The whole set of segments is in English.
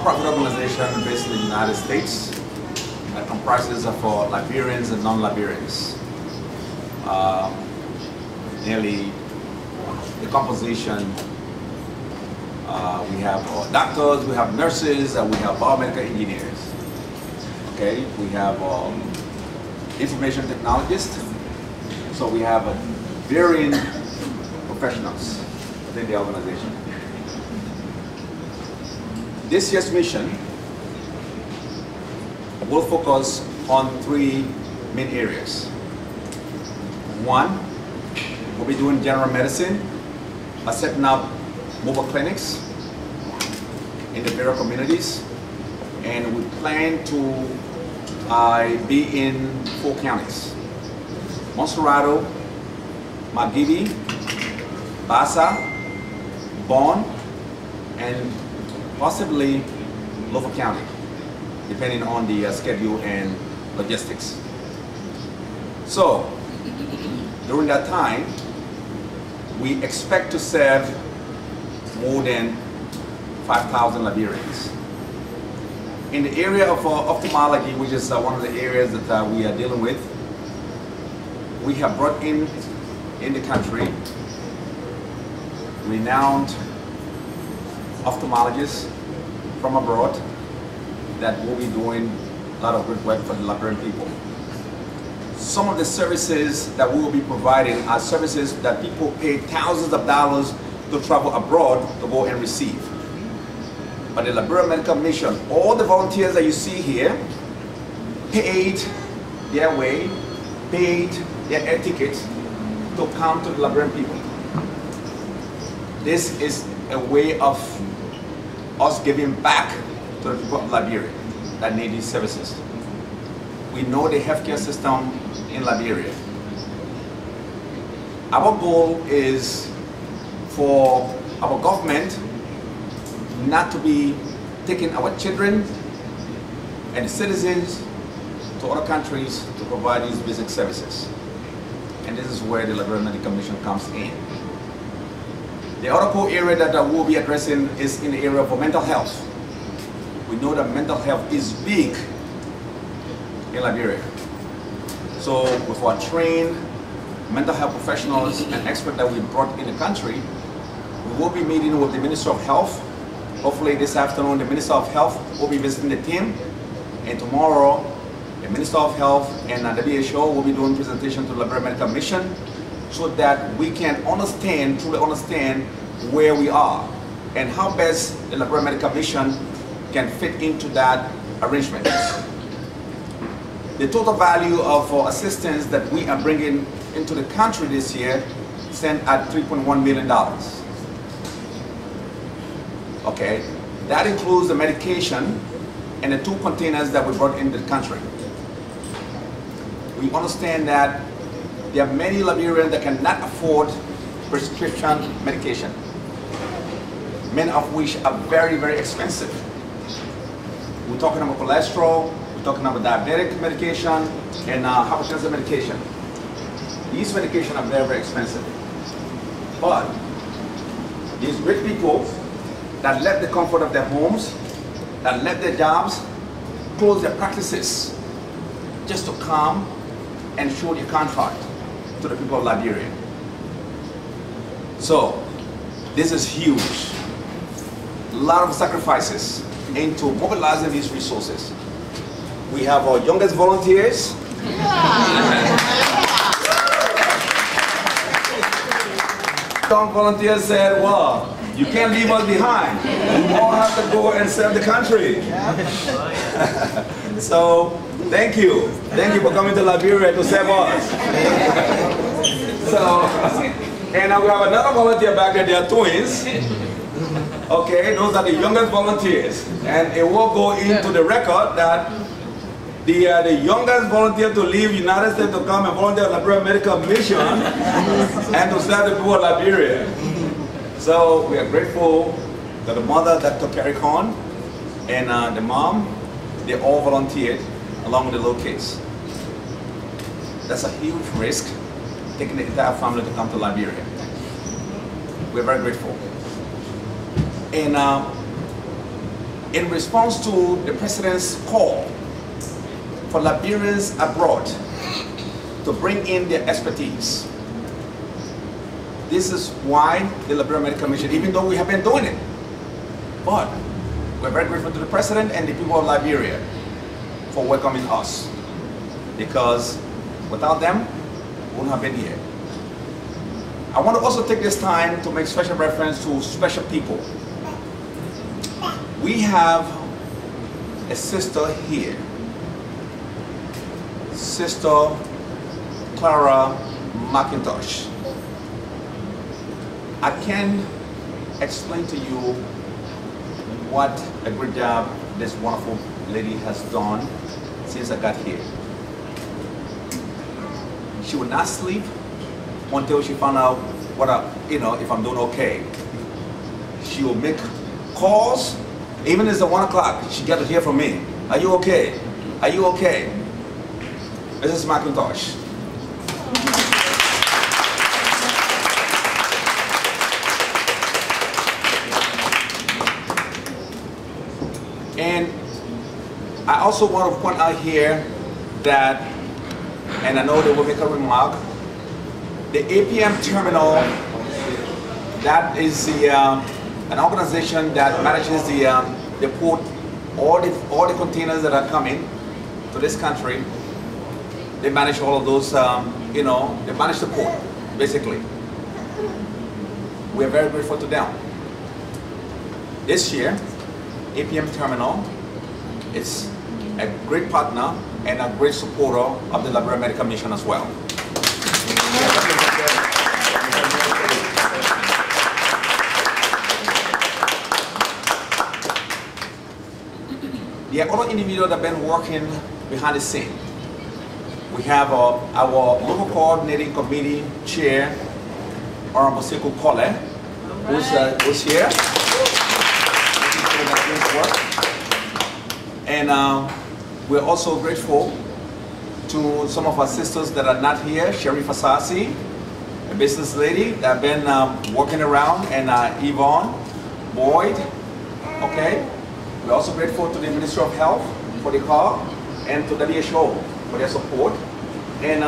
non-profit organization based in the United States that comprises of Liberians and non-Liberians. Nearly the composition, we have doctors, we have nurses, and we have biomedical engineers. Okay, we have information technologists. So we have varying professionals within the organization. This year's mission will focus on 3 main areas. One, we'll be doing general medicine by setting up mobile clinics in the various communities, and we plan to be in 4 counties: Monserrado, Magidi, Bassa, Bon, and possibly Lofa County, depending on the schedule and logistics. So, during that time, we expect to serve more than 5,000 Liberians. In the area of ophthalmology, which is one of the areas that we are dealing with, we have brought in the country renowned ophthalmologists from abroad that will be doing a lot of good work for the Liberian people. Some of the services that we will be providing are services that people pay thousands of dollars to travel abroad to go and receive. But the Liberia Medical Mission, all the volunteers that you see here paid their way, paid their air tickets to come to the Liberian people. This is a way of us giving back to the people of Liberia that need these services. We know the healthcare system in Liberia. Our goal is for our government not to be taking our children and citizens to other countries to provide these basic services. And this is where the Liberia Medical Mission comes in. The other core area that we'll be addressing is in the area of mental health. We know that mental health is big in Liberia. So with our trained mental health professionals and experts that we brought in the country, we will be meeting with the Minister of Health. Hopefully this afternoon the Minister of Health will be visiting the team, and tomorrow the Minister of Health and the WHO will be doing presentation to the Liberia Medical Mission so that we can truly understand where we are and how best the Liberia Medical Mission can fit into that arrangement. The total value of assistance that we are bringing into the country this year stands at $3.1 million. Okay, that includes the medication and the 2 containers that we brought into the country. We understand that there are many Liberians that cannot afford prescription medication, many of which are very, very expensive. We're talking about cholesterol, we're talking about diabetic medication, and hypertensive medication. These medications are very, very expensive. But these rich people that left the comfort of their homes, that left their jobs, close their practices, just to come and show their contract to the people of Liberia. So, this is huge. A lot of sacrifices into mobilizing these resources. We have our youngest volunteers. Some volunteers said, well, you can't leave us behind. We all have to go and serve the country. So, thank you. Thank you for coming to Liberia to serve us. So, and now we have another volunteer back there. They are twins. Okay, those are the youngest volunteers. And it will go into the record that the youngest volunteer to leave United States to come and volunteer at Liberia Medical Mission and to serve the people of Liberia. So we are grateful that the mother that took Carrie Con and the mom, they all volunteered along with the little kids. That's a huge risk, taking the entire family to come to Liberia. We're very grateful. And in response to the President's call for Liberians abroad to bring in their expertise. This is why the Liberian Medical Mission, even though we have been doing it, but we're very grateful to the President and the people of Liberia for welcoming us, because without them, we wouldn't have been here. I want to also take this time to make special reference to special people. We have a sister here, Sister Clara McIntosh. I can explain to you what a great job this wonderful lady has done since I got here. She would not sleep until she found out what if I'm doing okay. She will make calls, even if it's at 1 o'clock, she got to hear from me. Are you okay? Are you okay? This is McIntosh. And I also want to point out here that, and I know they will make a remark, the APM terminal, that is an organization that manages the port, all the containers that are coming to this country. They manage all of those, they manage the port, basically. We're very grateful to them. This year, APM Terminal is a great partner and a great supporter of the Liberia Medical Mission as well. There are other individuals that have been working behind the scene. We have our local coordinating committee chair, Honorable Sekou Kole, who's here. And we're also grateful to some of our sisters that are not here, Sherry Fasasi, a business lady that have been working around, and Yvonne Boyd, okay? We're also grateful to the Ministry of Health for the call, and to the WHO for their support, and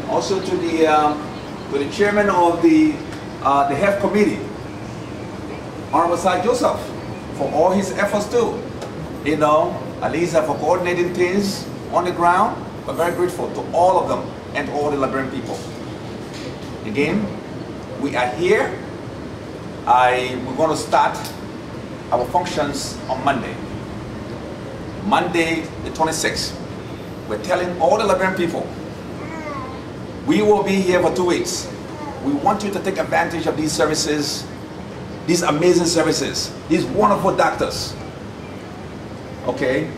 also to the chairman of the Health Committee, Honorable Sir Joseph, for all his efforts too. At least for coordinating things on the ground. We're very grateful to all of them and all the Liberian people. Again, we are here. We're going to start our functions on Monday. Monday the 26th. We're telling all the Liberian people, we will be here for 2 weeks. We want you to take advantage of these services, these amazing services, these wonderful doctors, okay,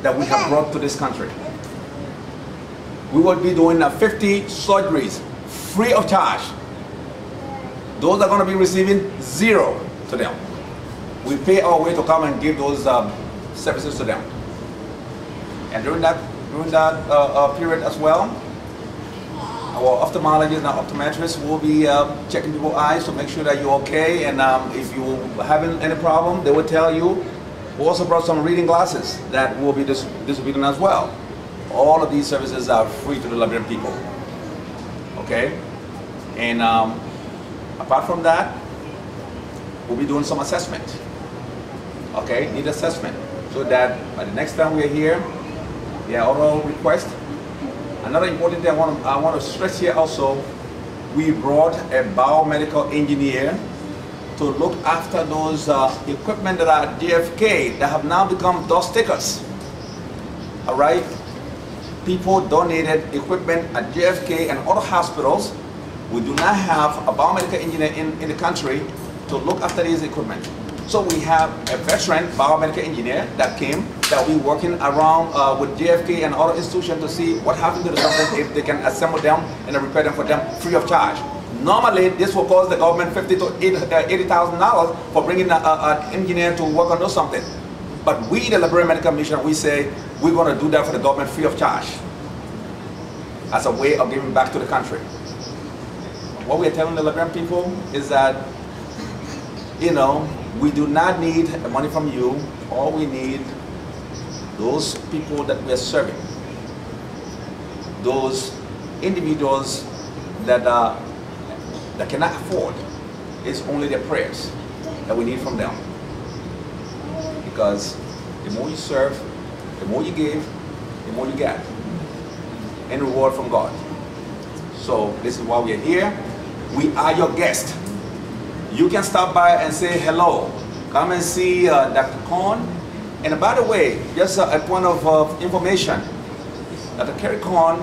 that we have brought to this country. We will be doing 50 surgeries free of charge. Those are going to be receiving zero to them. We pay our way to come and give those services to them. And during that period as well, our ophthalmologists and optometrists will be checking people's eyes to make sure that you're okay. And if you're having any problem, they will tell you. We also brought some reading glasses that will be distributed as well. All of these services are free to the Liberian people. Okay? And apart from that, we'll be doing some assessment. Okay? Need assessment. So that by the next time we're here, there are other requests. Another important thing I want to stress here also, we brought a biomedical engineer to look after those equipment that are JFK that have now become dust stickers. All right? People donated equipment at JFK and other hospitals. We do not have a biomedical engineer in the country to look after these equipment. So we have a veteran biomedical engineer that came, that we working around with JFK and other institutions to see what happened to the substance, if they can assemble them and repair them for them free of charge. Normally, this will cost the government $50,000 to $80,000 for bringing an engineer to work on something. But we, the Liberian Medical Mission, we say we're going to do that for the government free of charge as a way of giving back to the country. What we're telling the Liberian people is that, We do not need money from you. All we need, those people that we are serving, those individuals that cannot afford, it's only their prayers that we need from them. Because the more you serve, the more you give, the more you get in reward from God. So this is why we are here. We are your guest. You can stop by and say hello. Come and see Dr. Korn. And by the way, just a point of information. Dr. Kerry Korn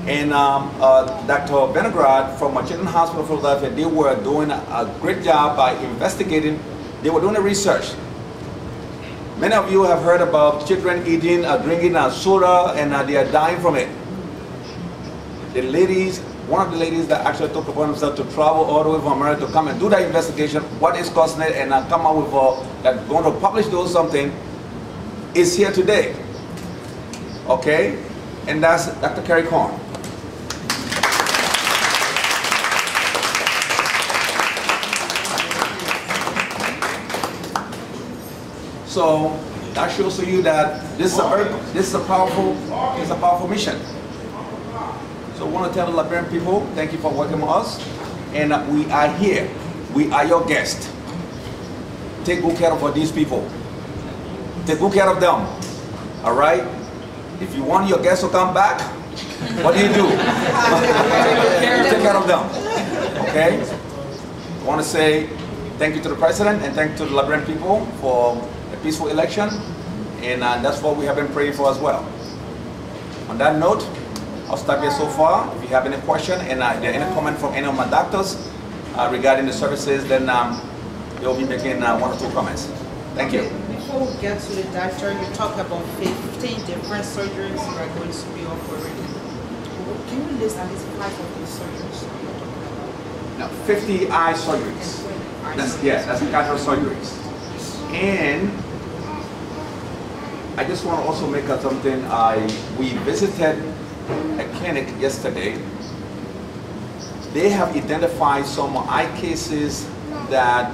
and Dr. Vinograd from Children's Hospital of Philadelphia, they were doing a great job by investigating. They were doing the research. Many of you have heard about children eating, drinking soda, and they are dying from it. The ladies, one of the ladies that actually took upon themselves to travel all the way from America to come and do that investigation, what is causing it, and come out with that going to publish those something, is here today. Okay, and that's Dr. Kerry Korn. So that shows to you that this is a powerful mission. So I want to tell the Liberian people, thank you for welcoming us, and we are here. We are your guests. Take good care of these people. Take good care of them. All right. If you want your guests to come back, what do? Take care of them. Okay. I want to say thank you to the president and thank you to the Liberian people for peaceful election, and that's what we have been praying for as well. On that note, I'll stop here so far. If you have any question and there any comment from any of my doctors regarding the services, then they'll be making one or two comments. Thank you. Before we get to the doctor, you talk about 15 different surgeries you are going to be operating. Can you list at least 5 of these surgeries? Now, 50 eye surgeries. That's cataract surgeries. And I just want to also make up something. We visited a clinic yesterday. They have identified some eye cases that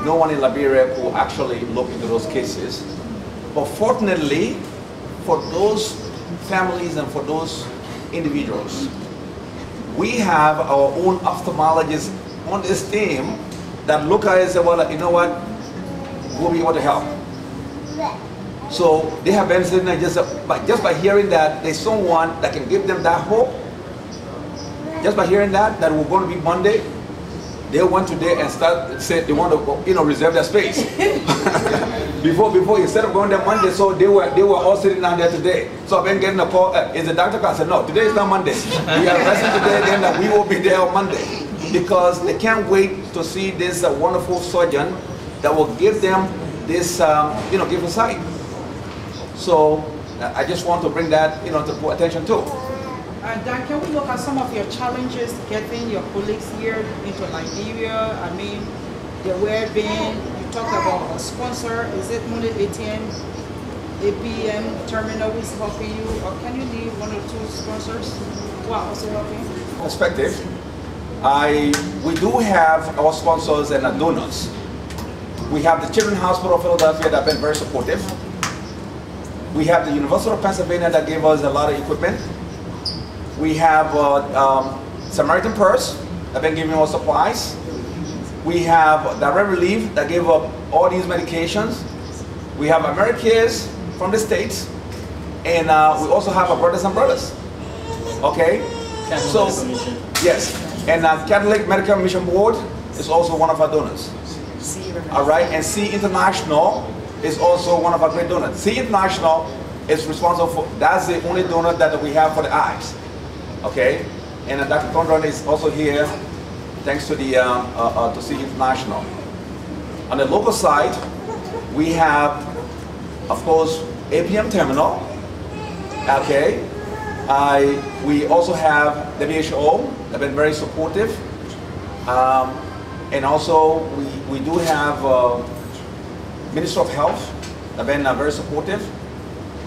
no one in Liberia could actually look into those cases. But fortunately, for those families and for those individuals, we have our own ophthalmologists on this team that look at it and say, well, you know what, we'll be able to help. So they have been sitting there just by hearing that there's someone that can give them that hope. Just by hearing that we're going to be Monday, they went today and said they want to reserve their space. before instead of going there Monday, so they were all sitting down there today. So I've been getting a call. Is the doctor? I said no, today is not Monday. We are resting today, then that we will be there on Monday because they can't wait to see this wonderful surgeon that will give them this give a sight. So I just want to bring that to put attention to. Dan, can we look at some of your challenges getting your colleagues here into Liberia? I mean, the well-being, you talk about a sponsor. Is it only APM terminal is helping you, or can you need 1 or 2 sponsors who are also helping? Perspective. We do have our sponsors and our donors. We have the Children's Hospital of Philadelphia that have been very supportive. We have the University of Pennsylvania that gave us a lot of equipment. We have Samaritan Purse that have been giving us supplies. We have Direct Relief that gave up all these medications. We have Americares from the States. And we also have our Brothers and Brothers. Okay? So, yes. And Catholic Medical Mission Board is also one of our donors. All right, and C International is also one of our great donors. C International is responsible for, that's the only donor that we have for the eyes. Okay, and Dr. Condron is also here thanks to the to C International. On the local side, we have, of course, APM Terminal. Okay, we also have WHO. They've been very supportive. And also, we do have Ministry of Health. They've been very supportive.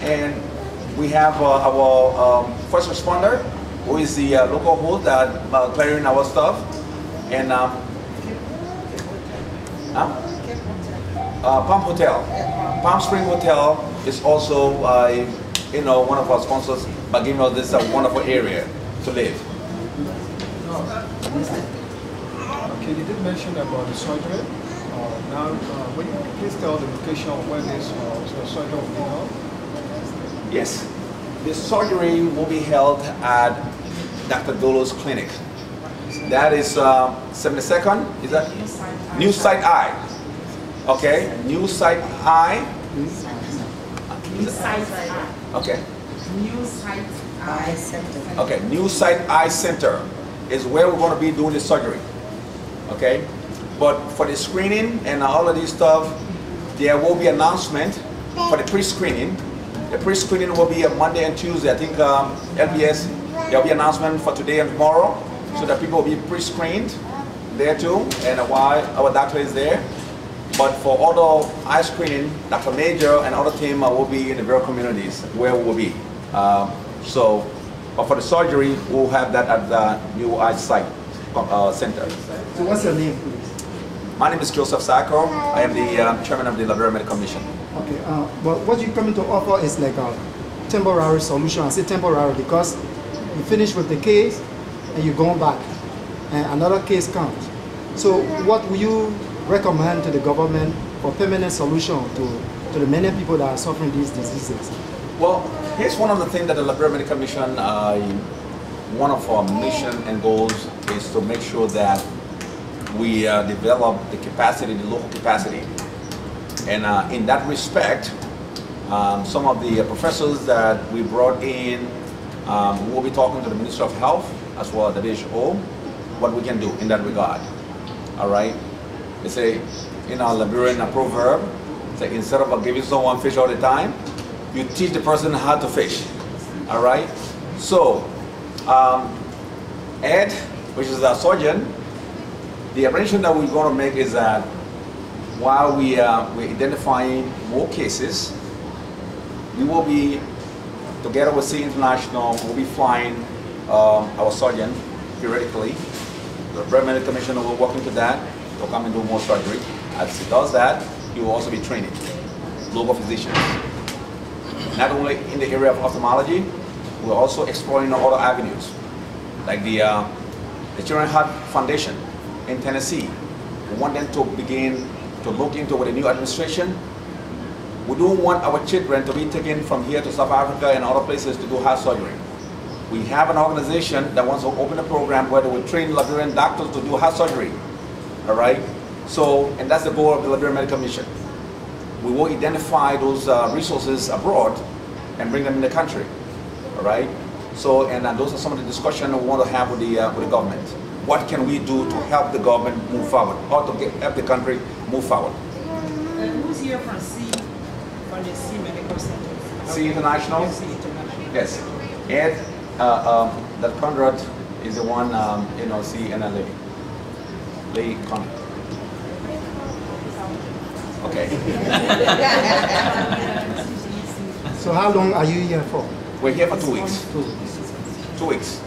And we have our first responder, who is the local host that clearing our stuff. And Huh? Palm Hotel. Palm Spring Hotel is also, you know, one of our sponsors by giving us this wonderful area to live. Okay, you did mention about the surgery. Now, will you please tell the location of where this surgery will be held? Yes, the surgery will be held at Dr. Dolo's clinic. That is 72nd, is that? New Site I. Okay, New Site I. New Site I. Okay. New Site I Center. Okay, New Site I Center is where we're going to be doing the surgery. Okay, but for the screening and all of this stuff, there will be announcement for the pre-screening. The pre-screening will be on Monday and Tuesday. I think LBS, there will be announcement for today and tomorrow, so that people will be pre-screened there too, and while our doctor is there. But for other eye screening, Dr. Major and other team will be in the various communities where we will be. But for the surgery, we'll have that at the New Eye Site Center. So what's your name, please? My name is Joseph Sacco. I am the chairman of the Liberia Medical Mission. Okay, but what you're coming to offer is like a temporary solution. I say temporary because you finish with the case and you're going back and another case comes. So what will you recommend to the government for permanent solution to the many people that are suffering these diseases? Well, here's one of the things that the Liberia Medical Mission, one of our mission and goals is to make sure that we develop the capacity, the local capacity. And in that respect, some of the professors that we brought in will be talking to the Minister of Health as well as the WHO, what we can do in that regard. All right? They say, in our Liberian proverb, say, instead of giving someone fish all the time, you teach the person how to fish. All right? So, Ed, which is our surgeon, the arrangement that we're going to make is that while we're identifying more cases, we will be, together with C International, we'll be flying our surgeon periodically. The Liberia Medical Commission will work into that to come and do more surgery. As he does that, he will also be training local physicians. Not only in the area of ophthalmology, we're also exploring other avenues, like the Children's Heart Foundation in Tennessee. We want them to begin to look into with the new administration. We don't want our children to be taken from here to South Africa and other places to do heart surgery. We have an organization that wants to open a program where they will train Liberian doctors to do heart surgery. All right? So, and that's the goal of the Liberia Medical Mission. We will identify those resources abroad and bring them in the country. All right? So, and those are some of the discussions we want to have with the government. What can we do to help the government move forward? How to help the country move forward? Who's here from the C Medical Center? C International? C International. Yes. Ed, that Conrad is the one, you know, C and Lee Conrad. Okay. So how long are you here for? We're here for 2 weeks. 2 weeks.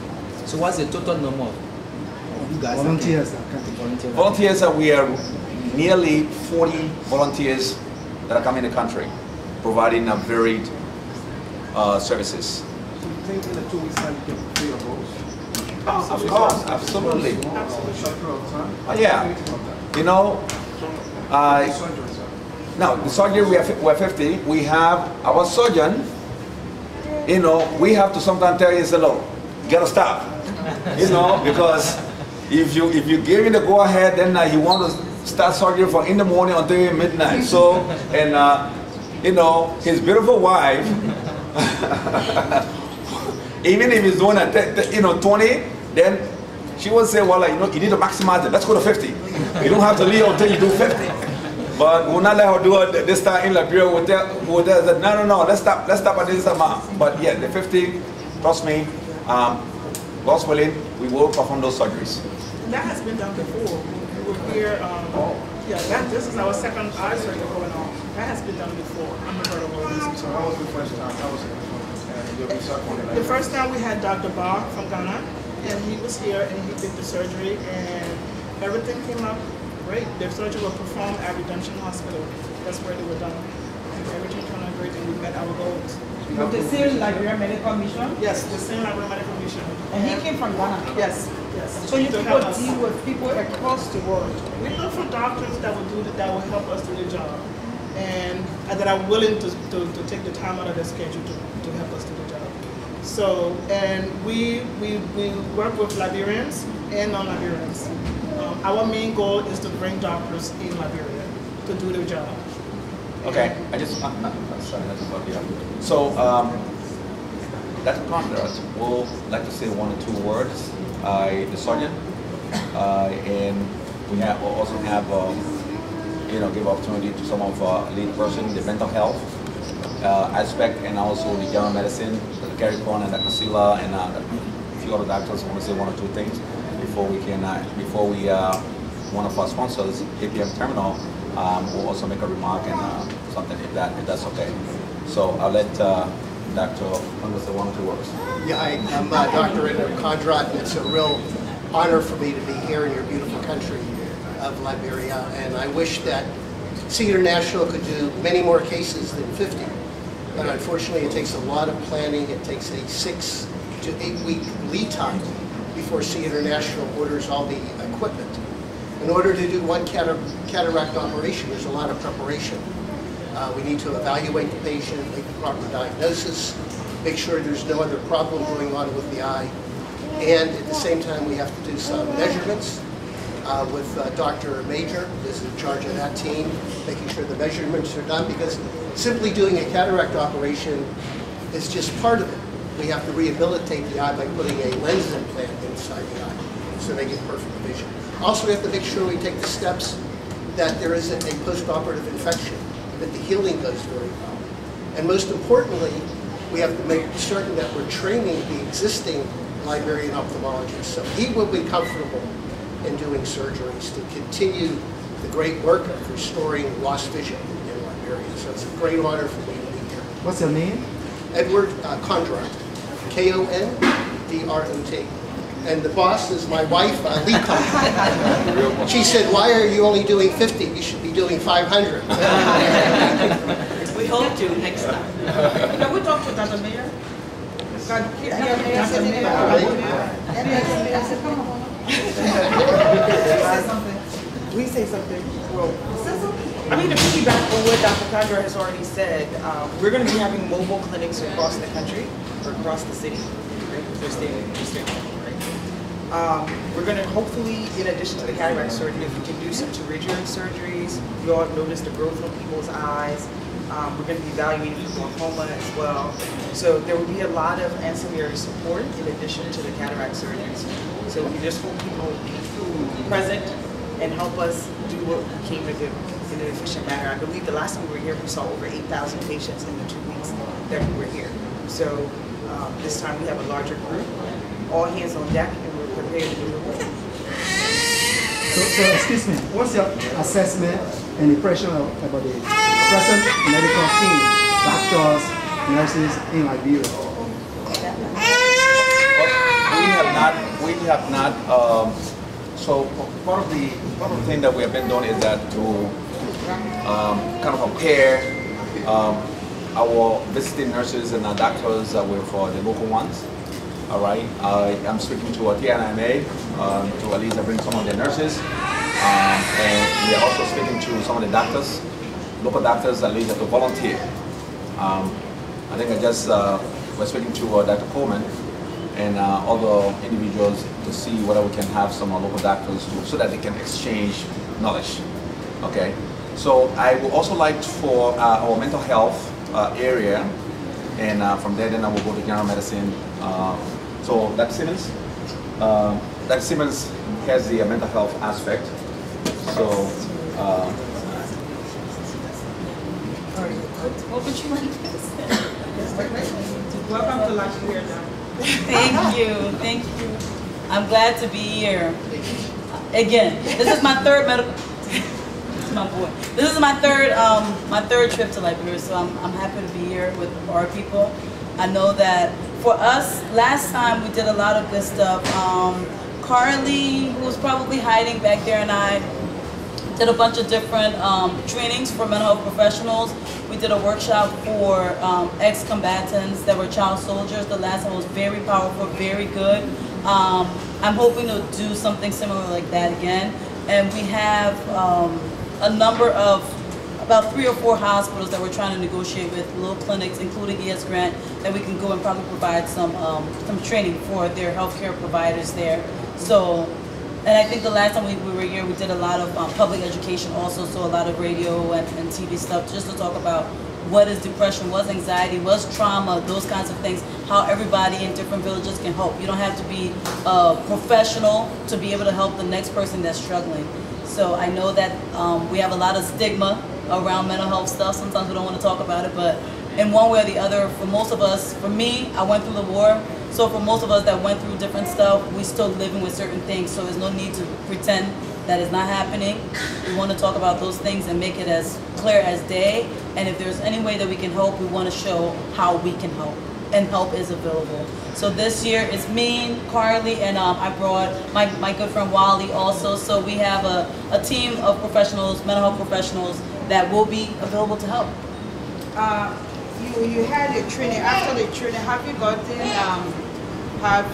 So what's the total number of you guys? Volunteers. Volunteers, we are nearly 40 volunteers that are coming in the country, providing varied services. So you think in a 2 weeks time you can fill those? Oh, of course, absolutely. Short period of time? Oh, yeah. You know, now the surgery we're 50. We have our surgeon. You know, we have to sometimes tell you, say, look, gotta stop. You know, because if you give him the go ahead, then he want to start surgery from in the morning until midnight. So, and you know, his beautiful wife, even if he's doing at 20, then she will say, well, you know, you need to maximize it. Let's go to 50. You don't have to leave until you do 50. But we'll not let her do it this time in Liberia. We'll tell her, no, let's stop at this amount. But yeah, the 50, trust me, God's willing, we will perform those surgeries. And that has been done before. We're here, this is our second eye surgery going on. That has been done before. I'm heard of all this. So how was the first time? How was it? The first time we had Dr. Barr from Ghana, and he was here and he did the surgery, and everything came up great. The surgery was performed at Redemption Hospital. That's where they were done. And everything turned out great, and we met our goals. With the same Liberia Medical Mission? Yes, the same Liberia Medical Mission. And he came from Ghana? Yes, yes. So you To people help us. deal with people across the world? We look for doctors that will that will help us do the job, and that are willing to take the time out of their schedule to help us do the job. So, and we work with Liberians and non-Liberians. Our main goal is to bring doctors in Liberia to do their job. Okay, I just, sorry, that's about the So, that's a contract. We'll like to say 1 or 2 words. The sergeant, and we'll also have, give opportunity to some of our lead person, the mental health aspect, and also the general medicine, the Carrie Corn and Dr. Sila, and a few other doctors want to say 1 or 2 things before we can, one of our sponsors, APM Terminal, will also make a remark and something if that's okay. So I'll let Dr. Hunter say 1 or 2 words. Yeah, I'm Dr. Ender Condrat, and it's a real honor for me to be here in your beautiful country of Liberia, and I wish that Sea International could do many more cases than 50, but unfortunately it takes a lot of planning. It takes a 6 to 8 week lead time before Sea International orders all the equipment. In order to do one cataract operation, there's a lot of preparation. We need to evaluate the patient, make the proper diagnosis, make sure there's no other problem going on with the eye, and at the same time we have to do some measurements with Dr. Major, who is in charge of that team, making sure the measurements are done, because simply doing a cataract operation is just part of it. We have to rehabilitate the eye by putting a lens implant inside the eye so they get perfect vision. Also, we have to make sure we take the steps that there isn't a post-operative infection, that the healing goes very well. And most importantly, we have to make certain that we're training the existing Liberian ophthalmologist so he will be comfortable in doing surgeries to continue the great work of restoring lost vision in Liberia. So it's a great honor for me to be here. What's your name? Edward Condrat, K-O-N-D-R-O-T. And the boss is my wife, Lee Condrat. She said, why are you only doing 50? You should be doing 500. We hope to next time. Can we talk to Dr. Mayor? We say something. Well, I mean, to piggyback on what Dr. Condra has already said, we're going to be having mobile clinics across the country, or across the city. Right? We're going to hopefully, in addition to the cataract surgery, if we can do some pterygium surgeries. You all have noticed the growth on people's eyes. We're going to be evaluating glaucoma as well. So there will be a lot of ancillary support in addition to the cataract surgeries. So we just hope people will be present and help us do what we came to do in an efficient manner. I believe the last time we were here, we saw over 8,000 patients in the 2 weeks that we were here. So this time we have a larger group, all hands on deck, and we're prepared to do the work. So excuse me, what's your assessment and impression about the present medical team, doctors, nurses in Liberia? We have not. So part of the thing that we have been doing is that to kind of compare our visiting nurses and our doctors with the local ones. All right, I'm speaking to a TNMA to at least bring some of the nurses, and we are also speaking to some of the doctors, local doctors at least to volunteer. I think I just was speaking to Dr. Coleman and other individuals to see whether we can have some local doctors so that they can exchange knowledge. Okay, so I would also like for our mental health area, and from there then I will go to general medicine. So Dr. Simmons, has the mental health aspect. So. What would you like to say? Welcome to Liberia. Thank you. I'm glad to be here. Again, this is my third medical. This is my boy. This is my third trip to Liberia, so I'm happy to be here with our people. I know that for us, last time we did a lot of good stuff. Carly, who was probably hiding back there, and I Did a bunch of different trainings for mental health professionals. We did a workshop for ex-combatants that were child soldiers. The last one was very powerful, very good. I'm hoping to do something similar like that again. And we have a number of, about 3 or 4 hospitals that we're trying to negotiate with, little clinics, including ES Grant, that we can go and probably provide some training for their healthcare providers there. So, and I think the last time we were here, we did a lot of public education also, so a lot of radio and TV stuff, just to talk about what is depression, what's anxiety, what's trauma, those kinds of things, how everybody in different villages can help. You don't have to be a professional to be able to help the next person that's struggling. So I know that we have a lot of stigma around mental health stuff. Sometimes we don't want to talk about it, but in one way or the other, for most of us, for me, I went through the war. So for most of us that went through different stuff, we still living with certain things. So there's no need to pretend that it's not happening. We want to talk about those things and make it as clear as day. And if there's any way that we can help, we want to show how we can help. And help is available. So this year it's me, Carly, and I brought my good friend Wally also. So we have a team of professionals, mental health professionals, that will be available to help. You had your training. After the training, have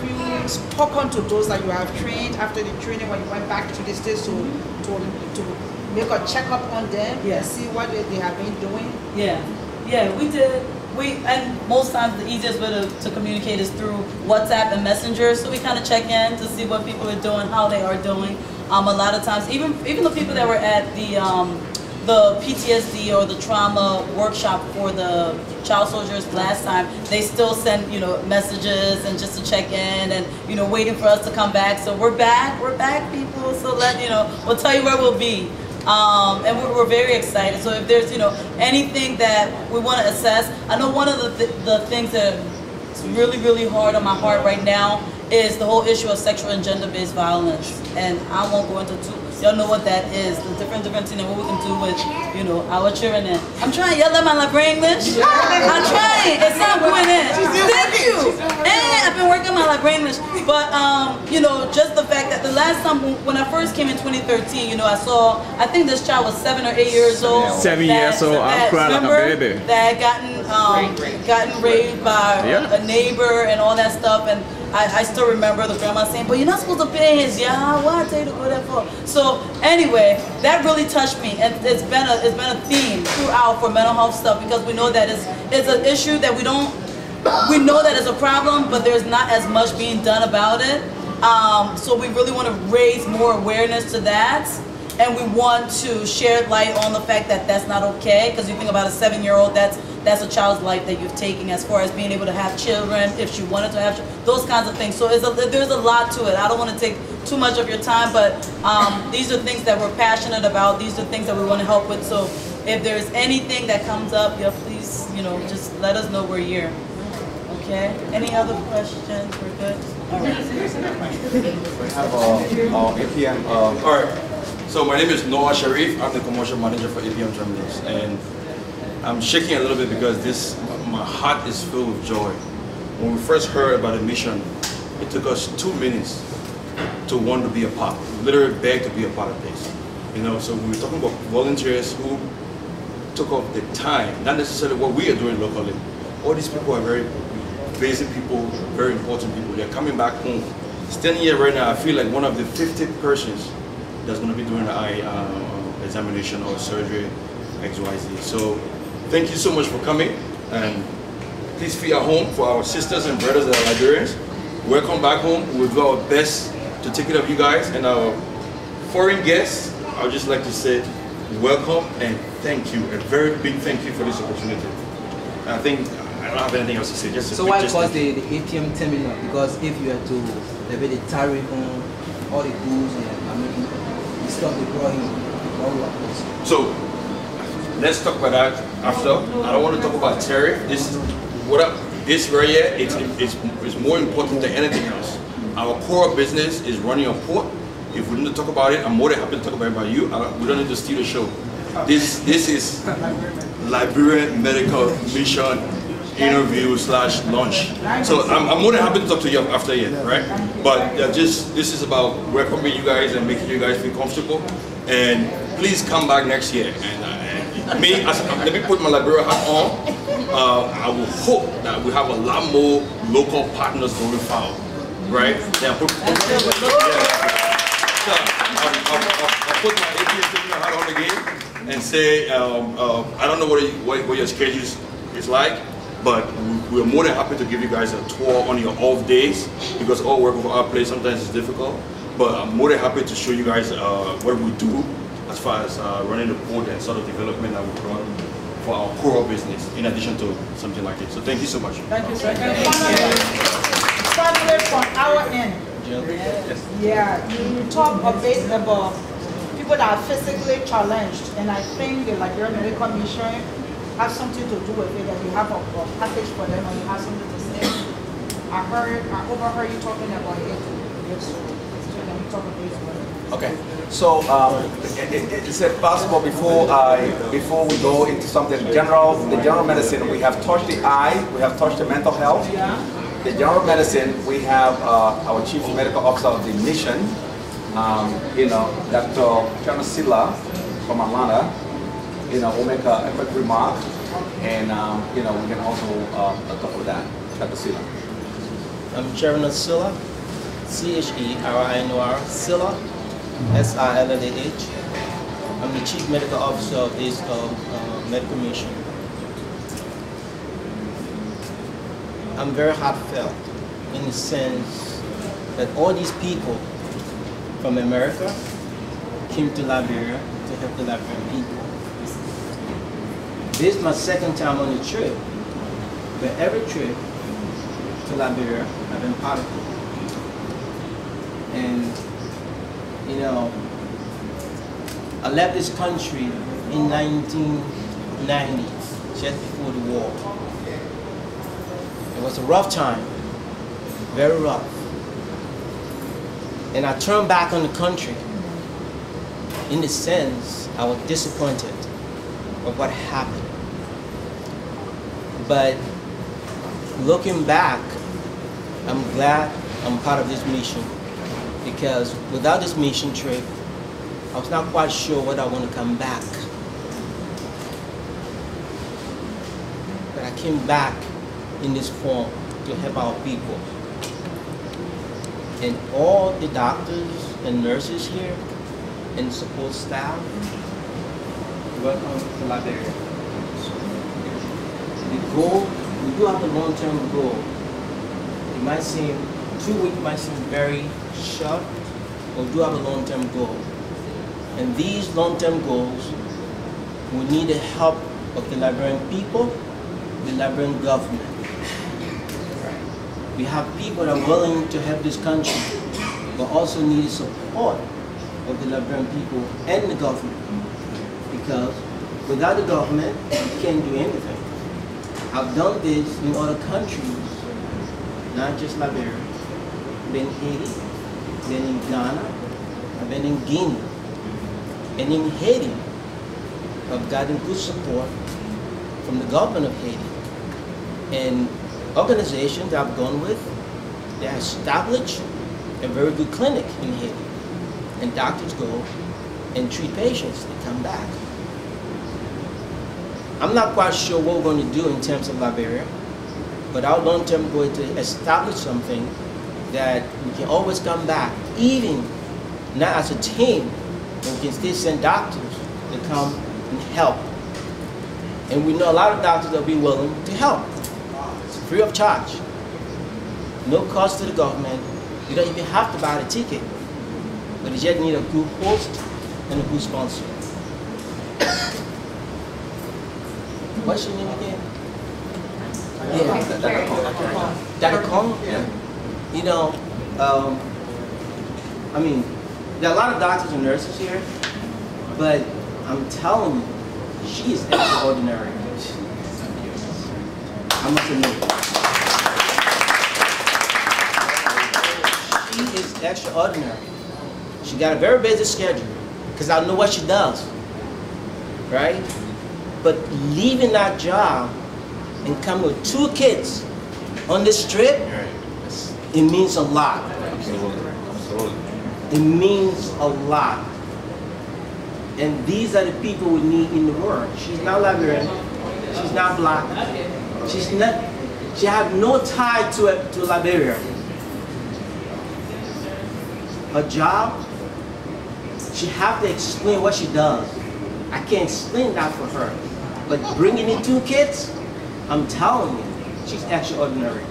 you spoken to those that you have trained after the training when you went back to the States to make a checkup on them and see what they have been doing? Yeah, we did. And most times the easiest way to communicate is through WhatsApp and Messenger. So we kind of check in to see what people are doing, how they are doing. A lot of times, even the people that were at the PTSD or the trauma workshop for the child soldiers last time, they still send, messages and just to check in and, waiting for us to come back. So we're back people. So we'll tell you where we'll be. And we're very excited. So if there's, anything that we want to assess, I know one of the things that is really, really hard on my heart right now is the whole issue of sexual and gender-based violence. And I won't go into y'all know what that is, the different things and what we can do with, our children. And I'm trying, y'all learn my Liberian English? I'm trying, it's not going in. Thank you. And I've been working on my Liberian English. But, just the fact that the last time, when I first came in 2013, I think this child was 7 or 8 years old. 7 years old, I'm crying like a baby. That gotten raped by a neighbor and all that stuff. And I still remember the grandma saying, but you're not supposed to pay his, why I tell you to go there for? So anyway, that really touched me, and it's been a theme throughout for mental health stuff, because we know that it's an issue that we know that it's a problem, but there's not as much being done about it. So we really want to raise more awareness to that, and we want to shed light on the fact that that's not okay, because you think about a 7-year-old, that's a child's life that you've taken, as far as being able to have children, if she wanted to have children, those kinds of things. So there's a lot to it. I don't want to take too much of your time, but these are things that we're passionate about. These are things that we want to help with. So if there's anything that comes up, please, just let us know we're here. Okay? Any other questions? We're good? All right. We have our APM. All right. So my name is Noah Sharif. I'm the commercial manager for APM Terminals, and I'm shaking a little bit because my heart is filled with joy. When we first heard about the mission, it took us 2 minutes to want to be a part. We literally begged to be a part of this. So we were talking about volunteers who took off the time, not necessarily what we are doing locally. All these people are very basic people, very important people. They're coming back home. Standing here right now, I feel like one of the 50 persons that's going to be doing the eye examination or surgery, XYZ. So thank you so much for coming, and please feel at home. For our sisters and brothers that are Liberians, welcome back home. We'll do our best to take care of you guys, and our foreign guests, I would just like to say welcome and thank you. A very big thank you for this opportunity. I think I don't have anything else to say. So why cause the APM terminal? Because if you are to levy the tariff on all the goods and the stuff they brought in, all workers. So let's talk about that after. I don't want to talk about tariff. This right here, it's more important than anything else. Our core business is running a port. If we need to talk about it, I'm more than happy to talk about you. We don't need to steal the show. This is Liberian Medical Mission interview / lunch. So I'm more than happy to talk to you after here, right? But this is about welcoming you guys and making you guys feel comfortable. And please come back next year. And let me put my Liberia hat on. I will hope that we have a lot more local partners going forward, right? Yeah, I'll put my APM hat on again and say, I don't know what your schedule is like, but we're more than happy to give you guys a tour on your off days, because all work with our place sometimes is difficult. But I'm more than happy to show you guys what we do as far as running the port and sort of development that we run for our core business, in addition to something like it. So thank you so much. Thank you, sir. Finally, from our end. Yeah, you talk a bit about people that are physically challenged, and I think the Liberian Medical Mission has something to do with it, that you have a package for them and you have something to say. I overheard you talking about it. So can you talk a bit about it? Okay, so is it possible before we go into something general, the general medicine, we have touched the eye, we have touched the mental health. Yeah. The general medicine, we have our chief medical officer of the mission, Dr. Chana Silla from Atlanta, will make a quick remark, and we can also talk with that, Dr. Silla. I'm Chairman Silla, C-H-E-R-I-N-O-R, Silla, S-I-L-L-A-H. I'm the Chief Medical Officer of this medical mission. I'm very heartfelt in the sense that all these people from America came to Liberia to help the Liberian people. This is my second time on the trip, but every trip to Liberia, I've been part of it. And I left this country in 1990, just before the war. It was a rough time, very rough. And I turned back on the country. In the sense, I was disappointed of what happened. But looking back, I'm glad I'm part of this mission, because without this mission trip, I was not quite sure whether I want to come back. But I came back in this form to help our people. And all the doctors and nurses here and support staff, welcome to Liberia. The goal, we do have a long-term goal. It might seem, 2 weeks might seem very short, but we do have a long-term goal. And these long-term goals, we need the help of the Liberian people, the Liberian government. We have people that are willing to help this country, but also need the support of the Liberian people and the government. Because without the government, you can't do anything. I've done this in other countries, not just Liberia. I've been in Haiti, been in Ghana, I've been in Guinea. And in Haiti, I've gotten good support from the government of Haiti. And organizations that I've gone with, they established a very good clinic in Haiti. And doctors go and treat patients, they come back. I'm not quite sure what we're going to do in terms of Liberia, but our long-term goal is to establish something that we can always come back, even not as a team, but we can still send doctors to come and help. And we know a lot of doctors that will be willing to help. It's free of charge. No cost to the government. You don't even have to buy the ticket. But you just need a good host and a good sponsor. What's your name again? Dr. Kong? Yeah. I mean, there are a lot of doctors and nurses here, but I'm telling you, she is extraordinary. I must admit. She is extraordinary. She got a very busy schedule, because I know what she does, right? But leaving that job and coming with 2 kids on this trip, it means a lot. Absolutely. Absolutely. It means a lot. And these are the people we need in the world. She's not Liberian. She's not black. She's not. She has no tie to Liberia. Her job, she have to explain what she does. I can't explain that for her. But bringing in 2 kids, I'm telling you, she's extraordinary.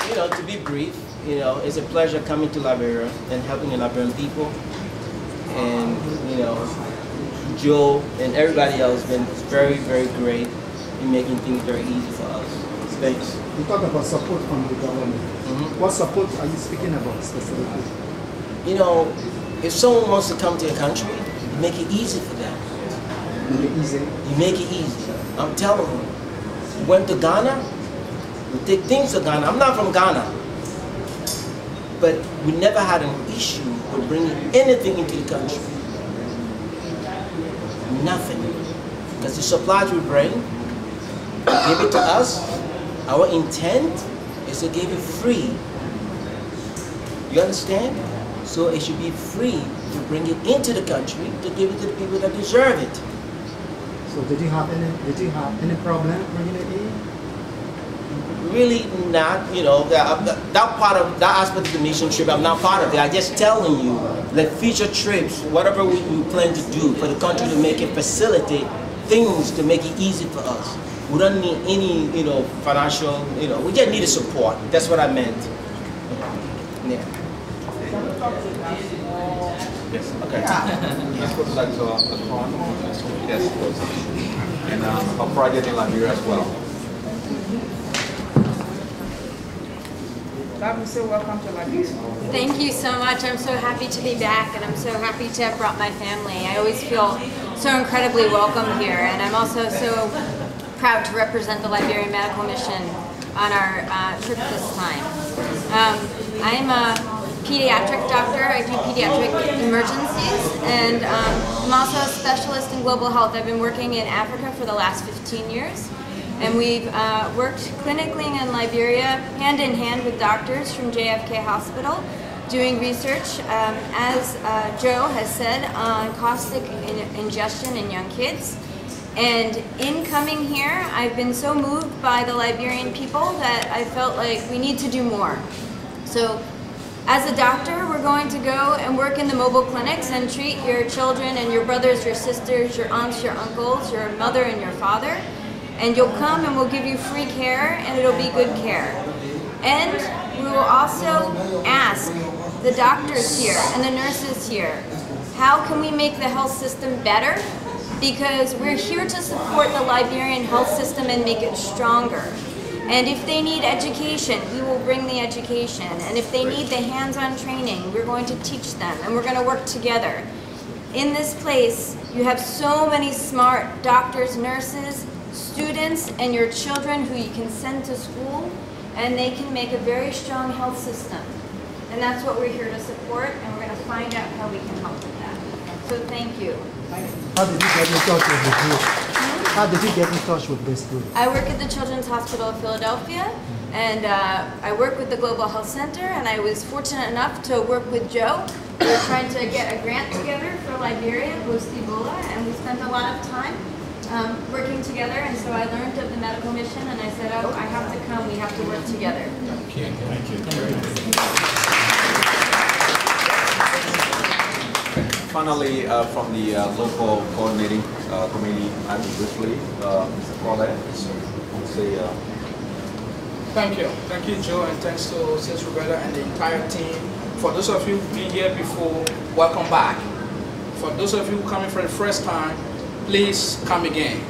You know, to be brief, you know, it's a pleasure coming to Liberia and helping the Liberian people. And, you know, Joe and everybody else has been very, very great in making things very easy for us. Thanks. You talk about support from the government. What support are you speaking about specifically? You know, if someone wants to come to your country, you make it easy for them. Make it easy? You make it easy. I'm telling you. Went to Ghana, we take things to Ghana. I'm not from Ghana. But we never had an issue with bringing anything into the country. Nothing. Because the supplies we bring, give it to us. Our intent is to give it free. You understand? So it should be free to bring it into the country to give it to the people that deserve it. So did you have any problem bringing it in? Really not, you know, that part of that aspect of the mission trip, I'm not part of it. I'm just telling you that future trips, whatever we plan to do for the country to make it facilitate things to make it easy for us. We don't need any, you know, financial, you know, we just need a support. That's what I meant. Yeah. Yes, okay. Let's go back to the front. Yes, and a project in Liberia as well. Welcome to Liberia. Thank you so much. I'm so happy to be back, and I'm so happy to have brought my family. I always feel so incredibly welcome here, and I'm also so proud to represent the Liberian Medical Mission on our trip this time. I'm a pediatric doctor. I do pediatric emergencies, and I'm also a specialist in global health. I've been working in Africa for the last 15 years. And we've worked clinically in Liberia hand in hand with doctors from JFK Hospital doing research, as Joe has said, on caustic ingestion in young kids. And in coming here, I've been so moved by the Liberian people that I felt like we need to do more. So as a doctor, we're going to go and work in the mobile clinics and treat your children and your brothers, your sisters, your aunts, your uncles, your mother and your father. And you'll come and we'll give you free care, and it'll be good care. And we will also ask the doctors here and the nurses here, how can we make the health system better? Because we're here to support the Liberian health system and make it stronger. And if they need education, we will bring the education. And if they need the hands-on training, we're going to teach them, and we're going to work together. In this place, you have so many smart doctors, nurses, students, and your children who you can send to school, and they can make a very strong health system. And that's what we're here to support, and we're going to find out how we can help with that. So thank you. How did you get in touch with the group? How did you get in touch with this group? I work at the Children's Hospital of Philadelphia, and I work with the Global Health Center, and I was fortunate enough to work with Joe. We were trying to get a grant together for Liberia, post-Ebola, and we spent a lot of time working together, and so I learned of the medical mission, and I said, oh, I have to come, we have to work together. Thank you. Thank you. Finally, from the local coordinating committee, I'm briefly, Mr. Corlett, say. Thank you. Thank you, Joe, and thanks to Sis Roberta and the entire team. For those of you who've been here before, welcome back. For those of you coming for the first time, please come again.